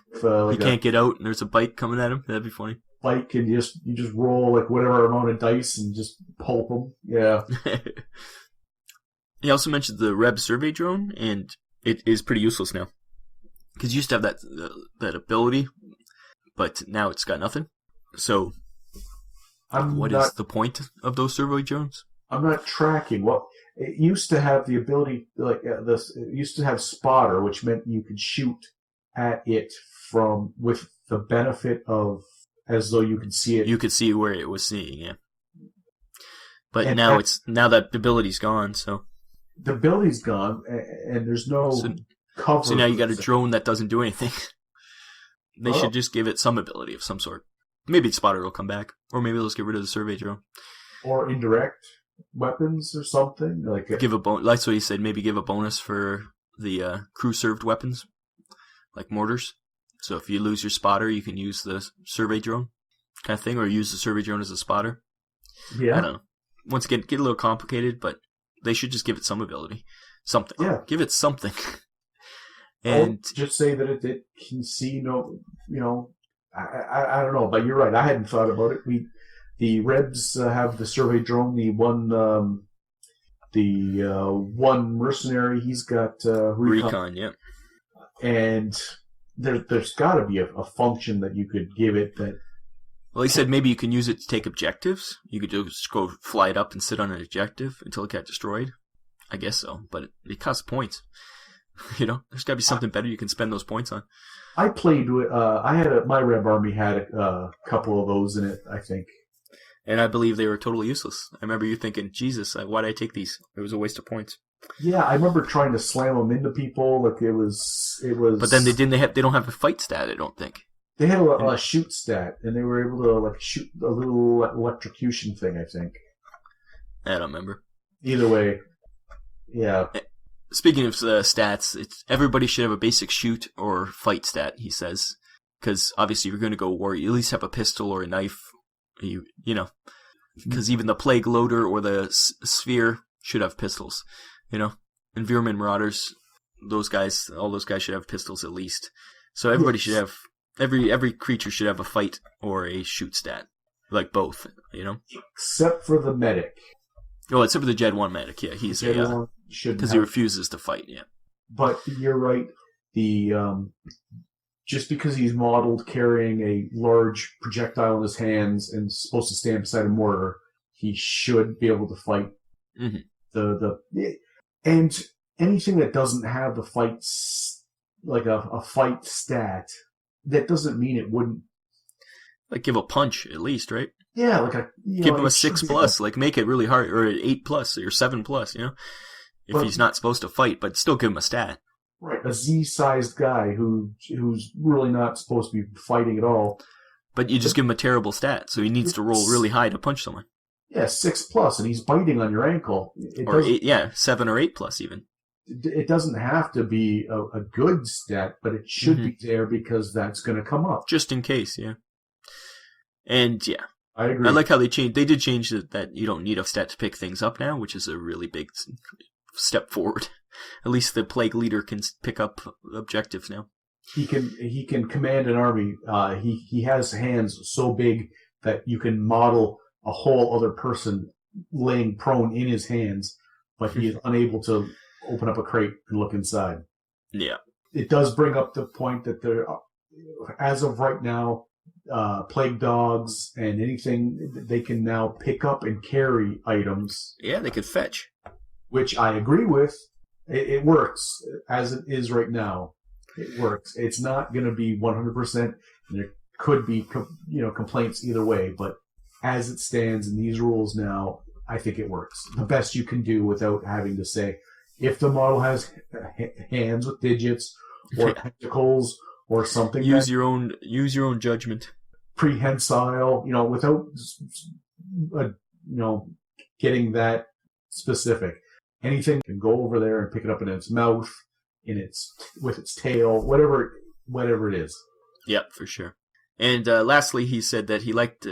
He can't get out, and there's a bike coming at him. That'd be funny. Bike, and you just roll like whatever amount of dice and just pulp them. Yeah. He also mentioned the Reb survey drone, and it is pretty useless now. Because you used to have that ability, but now it's got nothing. So, what is the point of those survey drones? I'm not tracking. Well, it used to have the ability, like this. It used to have spotter, which meant you could shoot at it with the benefit of as though you could see it. You could see where it was seeing, yeah. But now that the ability's gone, so the ability's gone, and there's no cover. So now you got a drone that doesn't do anything. They should just give it some ability of some sort. Maybe spotter will come back, or maybe they'll just get rid of the survey drone, or indirect weapons or something like. Give a bonus. That's what he said. Maybe give a bonus for the crew served weapons, like mortars. So if you lose your spotter, you can use the survey drone kind of thing, or use the survey drone as a spotter. Yeah. I don't know. Once again, get a little complicated, but they should just give it some ability. Something. Yeah. Give it something. And just say that it can see I don't know, but you're right. I hadn't thought about it. The Rebs have the survey drone, the one mercenary, he's got recon, yeah. And there's got to be a function that you could give it that. Well, he said maybe you can use it to take objectives. You could just go fly it up and sit on an objective until it got destroyed. I guess so, but it costs points. There's got to be something better you can spend those points on. I played with. My Reb army had a couple of those in it, I think. And I believe they were totally useless. I remember you thinking, Jesus, why did I take these? It was a waste of points. Yeah, I remember trying to slam them into people. Like it was. But then they don't have a fight stat, I don't think. They had a shoot stat, and they were able to like shoot a little electrocution thing, I think. I don't remember. Either way, yeah. Speaking of stats, everybody should have a basic shoot or fight stat, he says. Because obviously if you're going to go war, you at least have a pistol or a knife. You know. Because even the Plague Loader or the Sphere should have pistols. You know. And Veerman Marauders, all those guys should have pistols at least. So everybody should have... Every creature should have a fight or a shoot stat. Like both, you know? Except for the medic. Oh, except for the Jed 1 medic, yeah. He's because he refuses to fight, yeah. But you're right. Just because he's modeled carrying a large projectile in his hands and supposed to stand beside a mortar, he should be able to fight. Mm-hmm. And anything that doesn't have the fights, like a fight stat, that doesn't mean it wouldn't. Like give a punch at least, right? Yeah, like give him a 6+, like make it really hard, or an 8+, or 7+, you know, if he's not supposed to fight, but still give him a stat. Right, a Z-sized guy who's really not supposed to be fighting at all. But you just give him a terrible stat, so he needs to roll really high to punch someone. Yeah, 6+, and he's biting on your ankle. 7 or 8+ even. It doesn't have to be a good stat, but it should be there because that's going to come up. Just in case, yeah. And yeah. I agree. I like how they did change that you don't need a stat to pick things up now, which is a really big step forward. At least the Plague Leader can pick up objectives now. He can command an army. He has hands so big that you can model a whole other person laying prone in his hands, but he is unable to open up a crate and look inside. Yeah. It does bring up the point that there, as of right now, plague dogs and anything, they can now pick up and carry items. Yeah, they could fetch. Which I agree with. It works as it is right now. It works. It's not going to be 100%. And there could be, complaints either way. But as it stands in these rules now, I think it works. The best you can do without having to say, if the model has hands with digits or tentacles or something, use your own judgment. Prehensile, without getting that specific. Anything can go over there and pick it up in its mouth, with its tail, whatever it is. Yep, for sure. And lastly, he said that he liked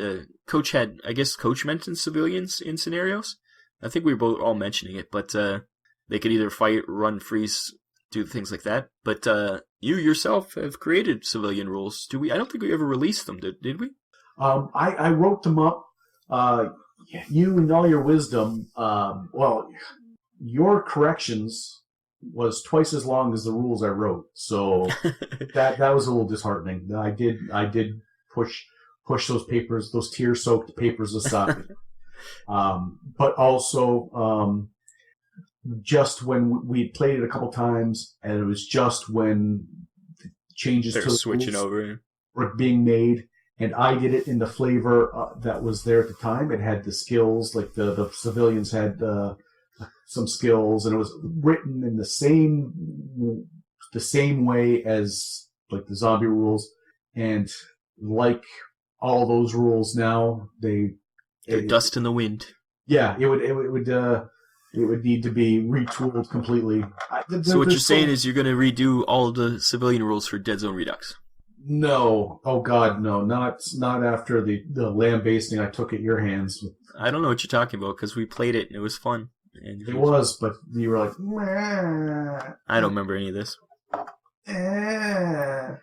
Coach mentioned civilians in scenarios. I think we were both all mentioning it, but they could either fight, run, freeze, do things like that. But you yourself have created civilian rules. I don't think we ever released them, did we? I wrote them up. You and all your wisdom, your corrections was twice as long as the rules I wrote, so that was a little disheartening. I did push those papers, those tear-soaked papers aside. But also, just when we played it a couple times, and it was just when the changes to the switching rules over were being made, and I did it in the flavor that was there at the time. It had the skills, like the civilians had some skills, and it was written in the same way as like the zombie rules, and like all those rules now, they're dust in the wind. Yeah, it would need to be retooled completely. So what you're saying is you're going to redo all of the civilian rules for Deadzone Redux? No. Oh God, no. Not after the lambasting I took at your hands. I don't know what you're talking about, because we played it and it was fun. And it was, but you were like, meh. I don't remember any of this.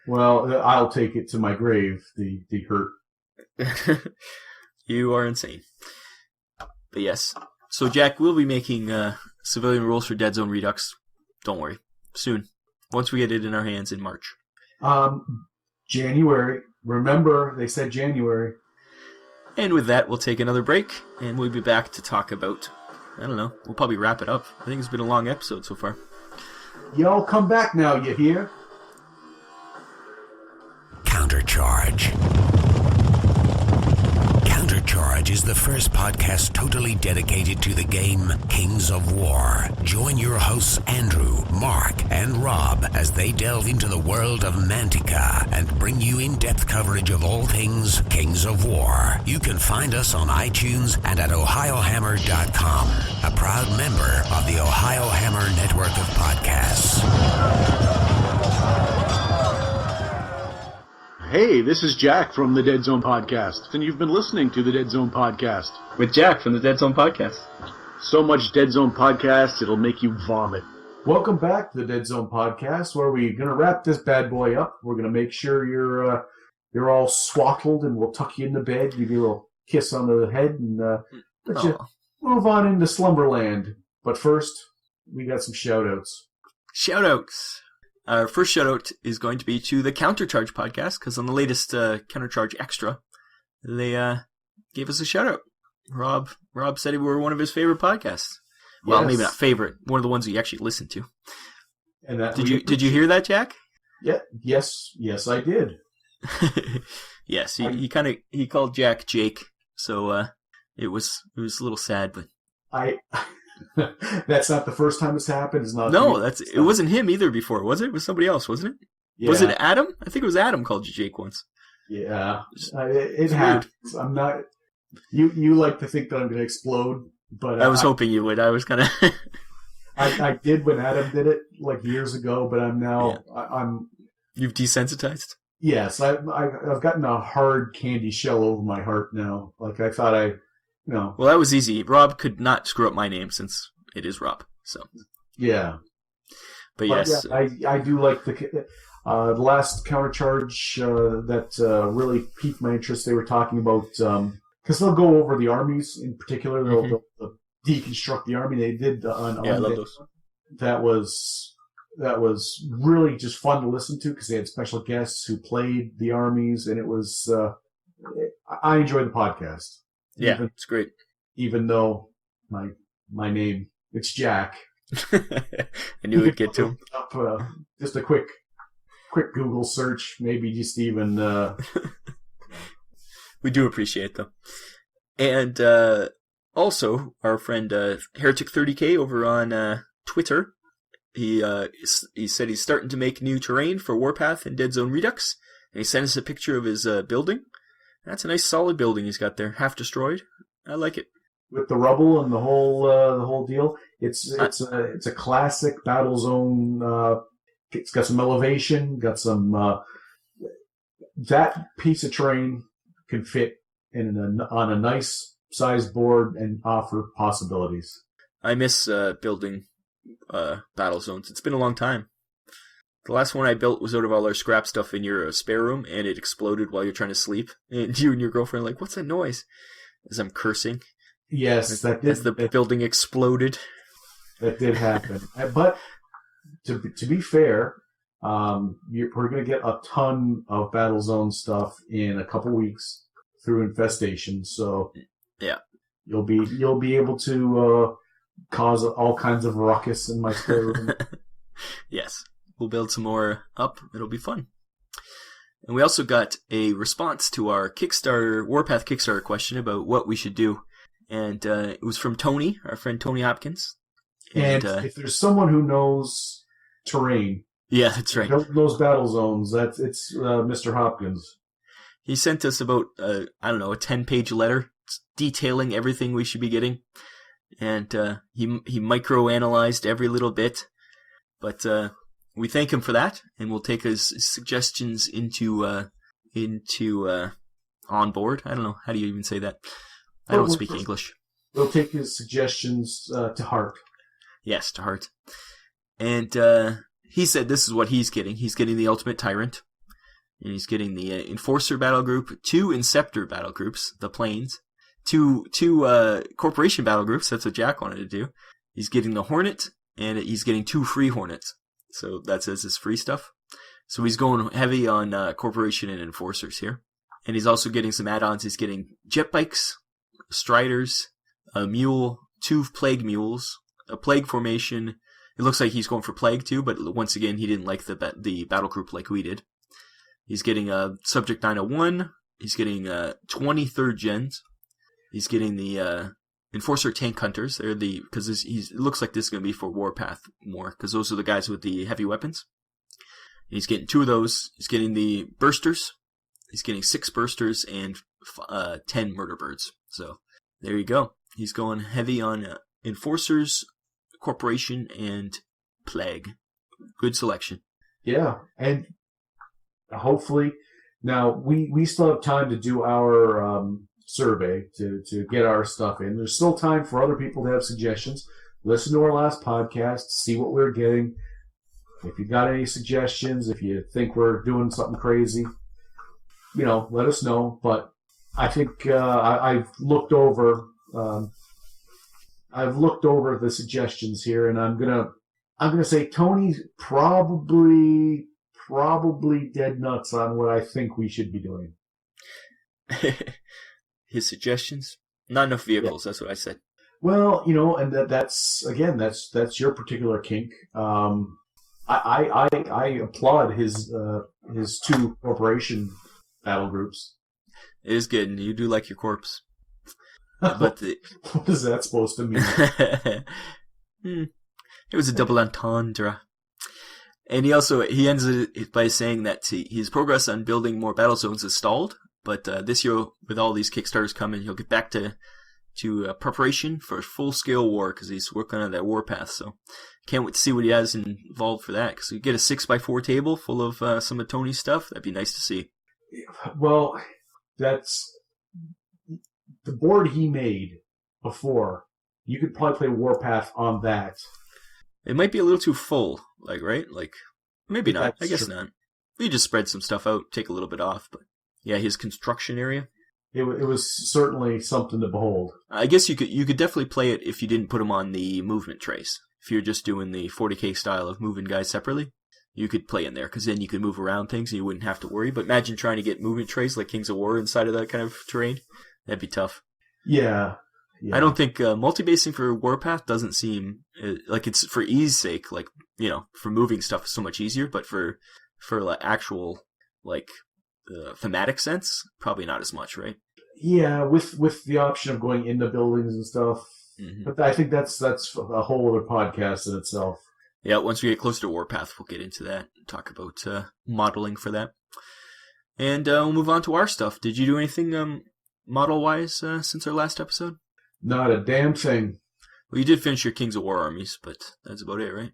Well, I'll take it to my grave, the hurt. You are insane. But yes. So Jack, we'll be making civilian rules for Deadzone Redux. Don't worry. Soon. Once we get it in our hands in March. January. Remember, they said January. And with that, we'll take another break, and we'll be back to talk about, I don't know, we'll probably wrap it up. I think it's been a long episode so far. Y'all come back now, you hear? Countercharge. Countercharge. Countercharge is the first podcast totally dedicated to the game Kings of War. Join your hosts Andrew, Mark, and Rob as they delve into the world of Mantica and bring you in-depth coverage of all things Kings of War. You can find us on iTunes and at ohiohammer.com, a proud member of the Ohio Hammer network of podcasts. Hey, this is Jack from the Deadzone Podcast, and you've been listening to the Deadzone Podcast. With Jack from the Deadzone Podcast. So much Deadzone Podcast, it'll make you vomit. Welcome back to the Deadzone Podcast, where we're going to wrap this bad boy up. We're going to make sure you're all swaddled, and we'll tuck you into bed, give you a little kiss on the head, and let you move on into slumberland. But first, we got some shout-outs. Shout-outs! Our first shout-out is going to be to the Countercharge podcast, because on the latest Countercharge Extra, they gave us a shout-out. Rob said we were one of his favorite podcasts. Well, maybe not favorite, one of the ones he actually listened to. And that did you hear that, Jack? Yeah. Yes, I did. Yes, he called Jack Jake, so it was a little sad, but that's not the first time it's happened. It's not. No, it wasn't him either before, was it? It was somebody else, wasn't it? Yeah. Was it Adam? I think it was Adam called you Jake once. Yeah, it happens. I'm not. You like to think that I'm going to explode, but I was hoping you would. I was gonna. I did when Adam did it like years ago, but I'm now. Yeah. You've desensitized. Yes, I've gotten a hard candy shell over my heart now. Like I thought No. Well, that was easy. Rob could not screw up my name since it is Rob. So. Yeah. But yes, yeah, I do like the last Countercharge that really piqued my interest. They were talking about because they'll go over the armies in particular. They'll deconstruct the army. They did on I love those. That was really just fun to listen to because they had special guests who played the armies, and it was I enjoyed the podcast. Yeah, it's great. Even though my name, it's Jack. I knew we'd get to him. Just a quick Google search, maybe just even... We do appreciate them. And also, our friend Heretic 30K over on Twitter, he said he's starting to make new terrain for WARPATH and Deadzone Redux, and he sent us a picture of his building. That's a nice solid building he's got there, half destroyed. I like it. With the rubble and the whole deal, it's a classic battle zone. It's got some elevation, got some. That piece of terrain can fit on a nice sized board and offer possibilities. I miss building battle zones. It's been a long time. The last one I built was out of all our scrap stuff in your spare room, and it exploded while you're trying to sleep. And you and your girlfriend are like, "What's that noise?" As I'm cursing. Yes, as the building exploded. That did happen. But to be fair, we're going to get a ton of battle zone stuff in a couple weeks through Infestation. So yeah, you'll be able to cause all kinds of ruckus in my spare room. Yes. We'll build some more up. It'll be fun. And we also got a response to our WARPATH Kickstarter question about what we should do. And it was from Tony, our friend Tony Hopkins. And if there's someone who knows terrain, yeah, that's right. Those battle zones, it's Mr. Hopkins. He sent us about, a 10-page letter detailing everything we should be getting. And he micro-analyzed every little bit. But we thank him for that, and we'll take his suggestions into on board. I don't know. How do you even say that? I don't speak English. We'll take his suggestions to heart. Yes, to heart. And he said this is what he's getting. He's getting the Ultimate Tyrant, and he's getting the Enforcer battle group, 2 Interceptor battle groups, the Planes, two Corporation battle groups. That's what Jack wanted to do. He's getting the Hornet, and he's getting 2 Free Hornets. So that says his free stuff. So he's going heavy on Corporation and Enforcers here. And he's also getting some add-ons. He's getting Jetbikes, Striders, a Mule, 2 Plague Mules, a Plague Formation. It looks like he's going for Plague too, but once again, he didn't like the battle group like we did. He's getting a Subject 901. He's getting 20 3rd gens. He's getting the Enforcer Tank Hunters. They're because it looks like this is going to be for Warpath more, because those are the guys with the heavy weapons. He's getting 2 of those. He's getting the Bursters. He's getting 6 Bursters and 10 Murderbirds. So there you go. He's going heavy on Enforcers, Corporation, and Plague. Good selection. Yeah, and hopefully, now we still have time to do our survey to get our stuff in. There's still time for other people to have suggestions. Listen to our last podcast, see what we're getting. If you got any suggestions, if you think we're doing something crazy, let us know. But I think I've looked over the suggestions here, and I'm gonna say Tony's probably dead nuts on what I think we should be doing. His suggestions? Not enough vehicles. Yeah. That's what I said. Well, and that's your particular kink. I applaud his 2 corporation battle groups. It is good, and you do like your corpse. But what is that supposed to mean? It was a double entendre. And he ends it by saying that his progress on building more battle zones is stalled, but this year, with all these Kickstarters coming, he'll get back to preparation for full-scale war, because he's working on that Warpath. So can't wait to see what he has involved for that, because you get a 6x4 table full of some of Tony's stuff. That'd be nice to see. Well, that's the board he made before. You could probably play Warpath on that. It might be a little too full, right? Maybe not. That's I guess true. not. We just spread some stuff out, take a little bit off. But yeah, his construction area. It was certainly something to behold. I guess you could definitely play it if you didn't put them on the movement trays. If you're just doing the 40k style of moving guys separately, you could play in there, because then you could move around things and you wouldn't have to worry. But imagine trying to get movement trays like Kings of War inside of that kind of terrain. That'd be tough. Yeah. I don't think multi-basing for Warpath doesn't seem like it's for ease sake, for moving stuff is so much easier, but for actual thematic sense, probably not as much, right? Yeah, with the option of going into buildings and stuff. Mm-hmm. But I think that's a whole other podcast in itself. Yeah, once we get closer to Warpath, we'll get into that and talk about modeling for that. And we'll move on to our stuff. Did you do anything model-wise since our last episode? Not a damn thing. Well, you did finish your Kings of War armies, but that's about it, right?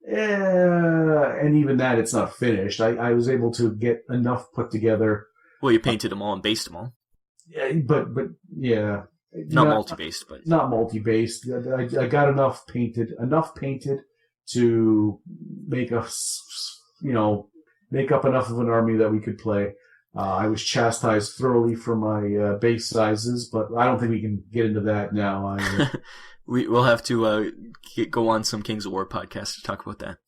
Yeah, and even that, it's not finished. I was able to get enough put together. Well, you painted them all and based them all. Yeah, but yeah. Not multi-based, but... Not multi-based. I got enough painted to make us, make up enough of an army that we could play. I was chastised thoroughly for my base sizes, but I don't think we can get into that now. We'll have to go on some Kings of War podcast to talk about that.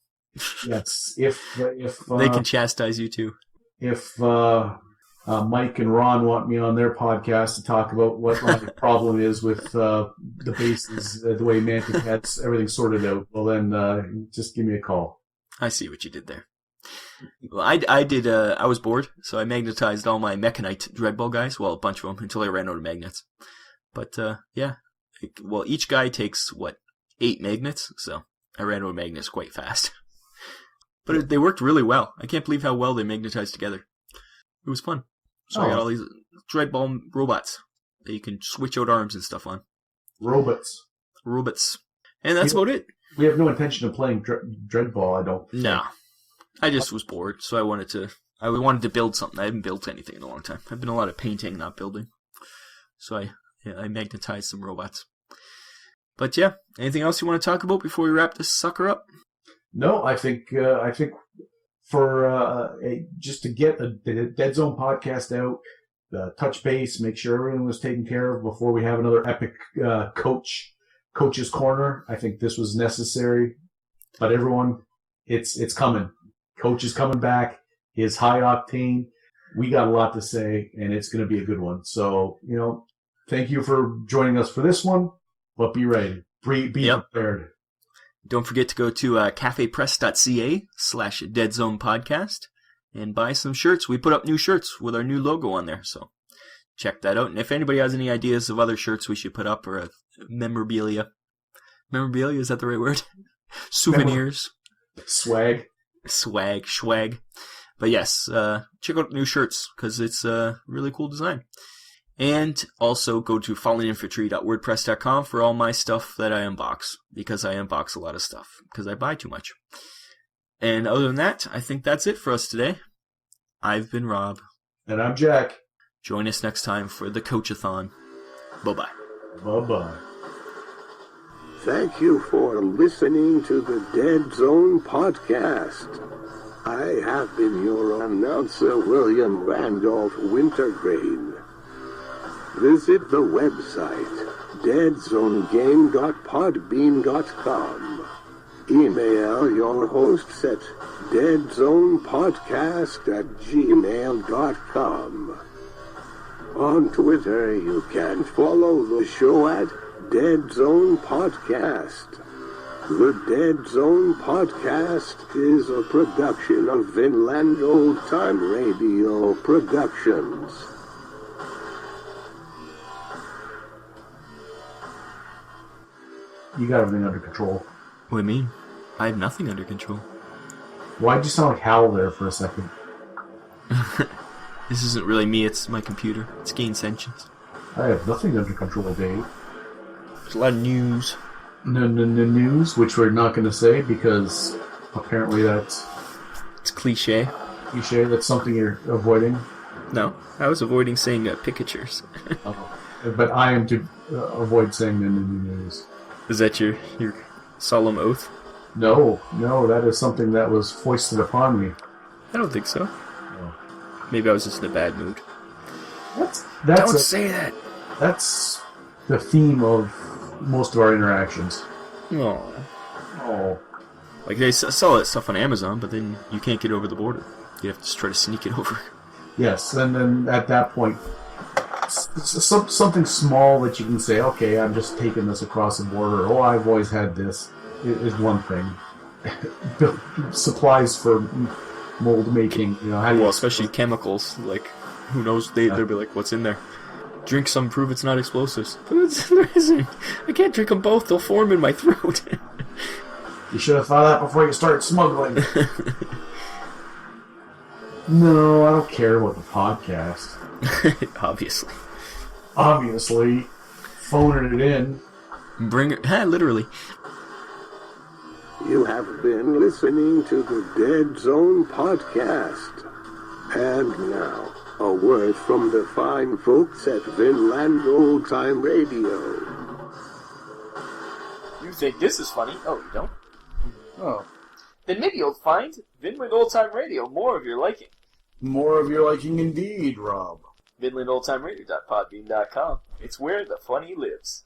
Yes, if they can chastise you too. If Mike and Ron want me on their podcast to talk about what my problem is with the bases, the way Mantic has everything sorted out, well then just give me a call. I see what you did there. Well, I did. I was bored, so I magnetized all my Mechanite Dreadball guys. Well, a bunch of them until I ran out of magnets. But yeah, well, each guy takes 8 magnets, so I ran out of magnets quite fast. But they worked really well. I can't believe how well they magnetized together. It was fun. So I got all these Dreadball robots that you can switch out arms and stuff on. Robots. And that's about it. We have no intention of playing Dreadball, I don't think. No. I just was bored, so I wanted to build something. I haven't built anything in a long time. I've been a lot of painting, not building. So I magnetized some robots. But yeah, anything else you want to talk about before we wrap this sucker up? No, I think for just to get the Deadzone podcast out, touch base, make sure everything was taken care of before we have another epic coach's corner. I think this was necessary. But everyone, it's coming. Coach is coming back. His high octane. We got a lot to say, and it's going to be a good one. So, thank you for joining us for this one. But be ready. Be prepared. Don't forget to go to cafepress.ca/Deadzone Podcast and buy some shirts. We put up new shirts with our new logo on there, so check that out. And if anybody has any ideas of other shirts we should put up, or memorabilia. Memorabilia, is that the right word? Souvenirs. Swag. Swag. But yes, check out new shirts, because it's a really cool design. And also go to falleninfantry.wordpress.com for all my stuff that I unbox, because I unbox a lot of stuff, because I buy too much. And other than that, I think that's it for us today. I've been Rob. And I'm Jack. Join us next time for the Coachathon. Bye-bye. Bye-bye. Thank you for listening to the Deadzone Podcast. I have been your announcer, William Randolph Wintergreen. Visit the website, deadzonegame.podbean.com. Email your hosts at deadzonepodcast@gmail.com. On Twitter, you can follow the show at Deadzone Podcast. The Deadzone Podcast is a production of Vinland Old Time Radio Productions. You got everything under control. What do you mean? I have nothing under control. Why'd you sound like Hal there for a second? This isn't really me, it's my computer. It's gained sentience. I have nothing under control, Dave. There's a lot of news. News, which we're not going to say because apparently that's It's cliche. cliche. That's something you're avoiding. No, I was avoiding saying picatures. But I am to avoid saying the news. Is that your solemn oath? No, that is something that was foisted upon me. I don't think so. No. Maybe I was just in a bad mood. Don't say that! That's the theme of most of our interactions. Oh. Oh. Like, they sell that stuff on Amazon, but then you can't get over the border. You have to just try to sneak it over. Yes, and then at that point, something small that you can say, okay, I'm just taking this across the border. Oh, I've always had this, is one thing. Supplies for mold making, how do you... Well, especially chemicals. Like, who knows? They'll be like, what's in there? Drink some, prove it's not explosives. But there isn't. I can't drink them both. They'll form in my throat. You should have thought of that before you started smuggling. No, I don't care about the podcast. Obviously. Phoning it in. Bring it. Literally. You have been listening to the Deadzone Podcast. And now, a word from the fine folks at Vinland Old Time Radio. You think this is funny? Oh, you don't? Oh. Then maybe you'll find Vinland Old Time Radio more of your liking. More of your liking indeed, Rob. VinlandOldTimeRadio.podbean.com. It's where the funny lives.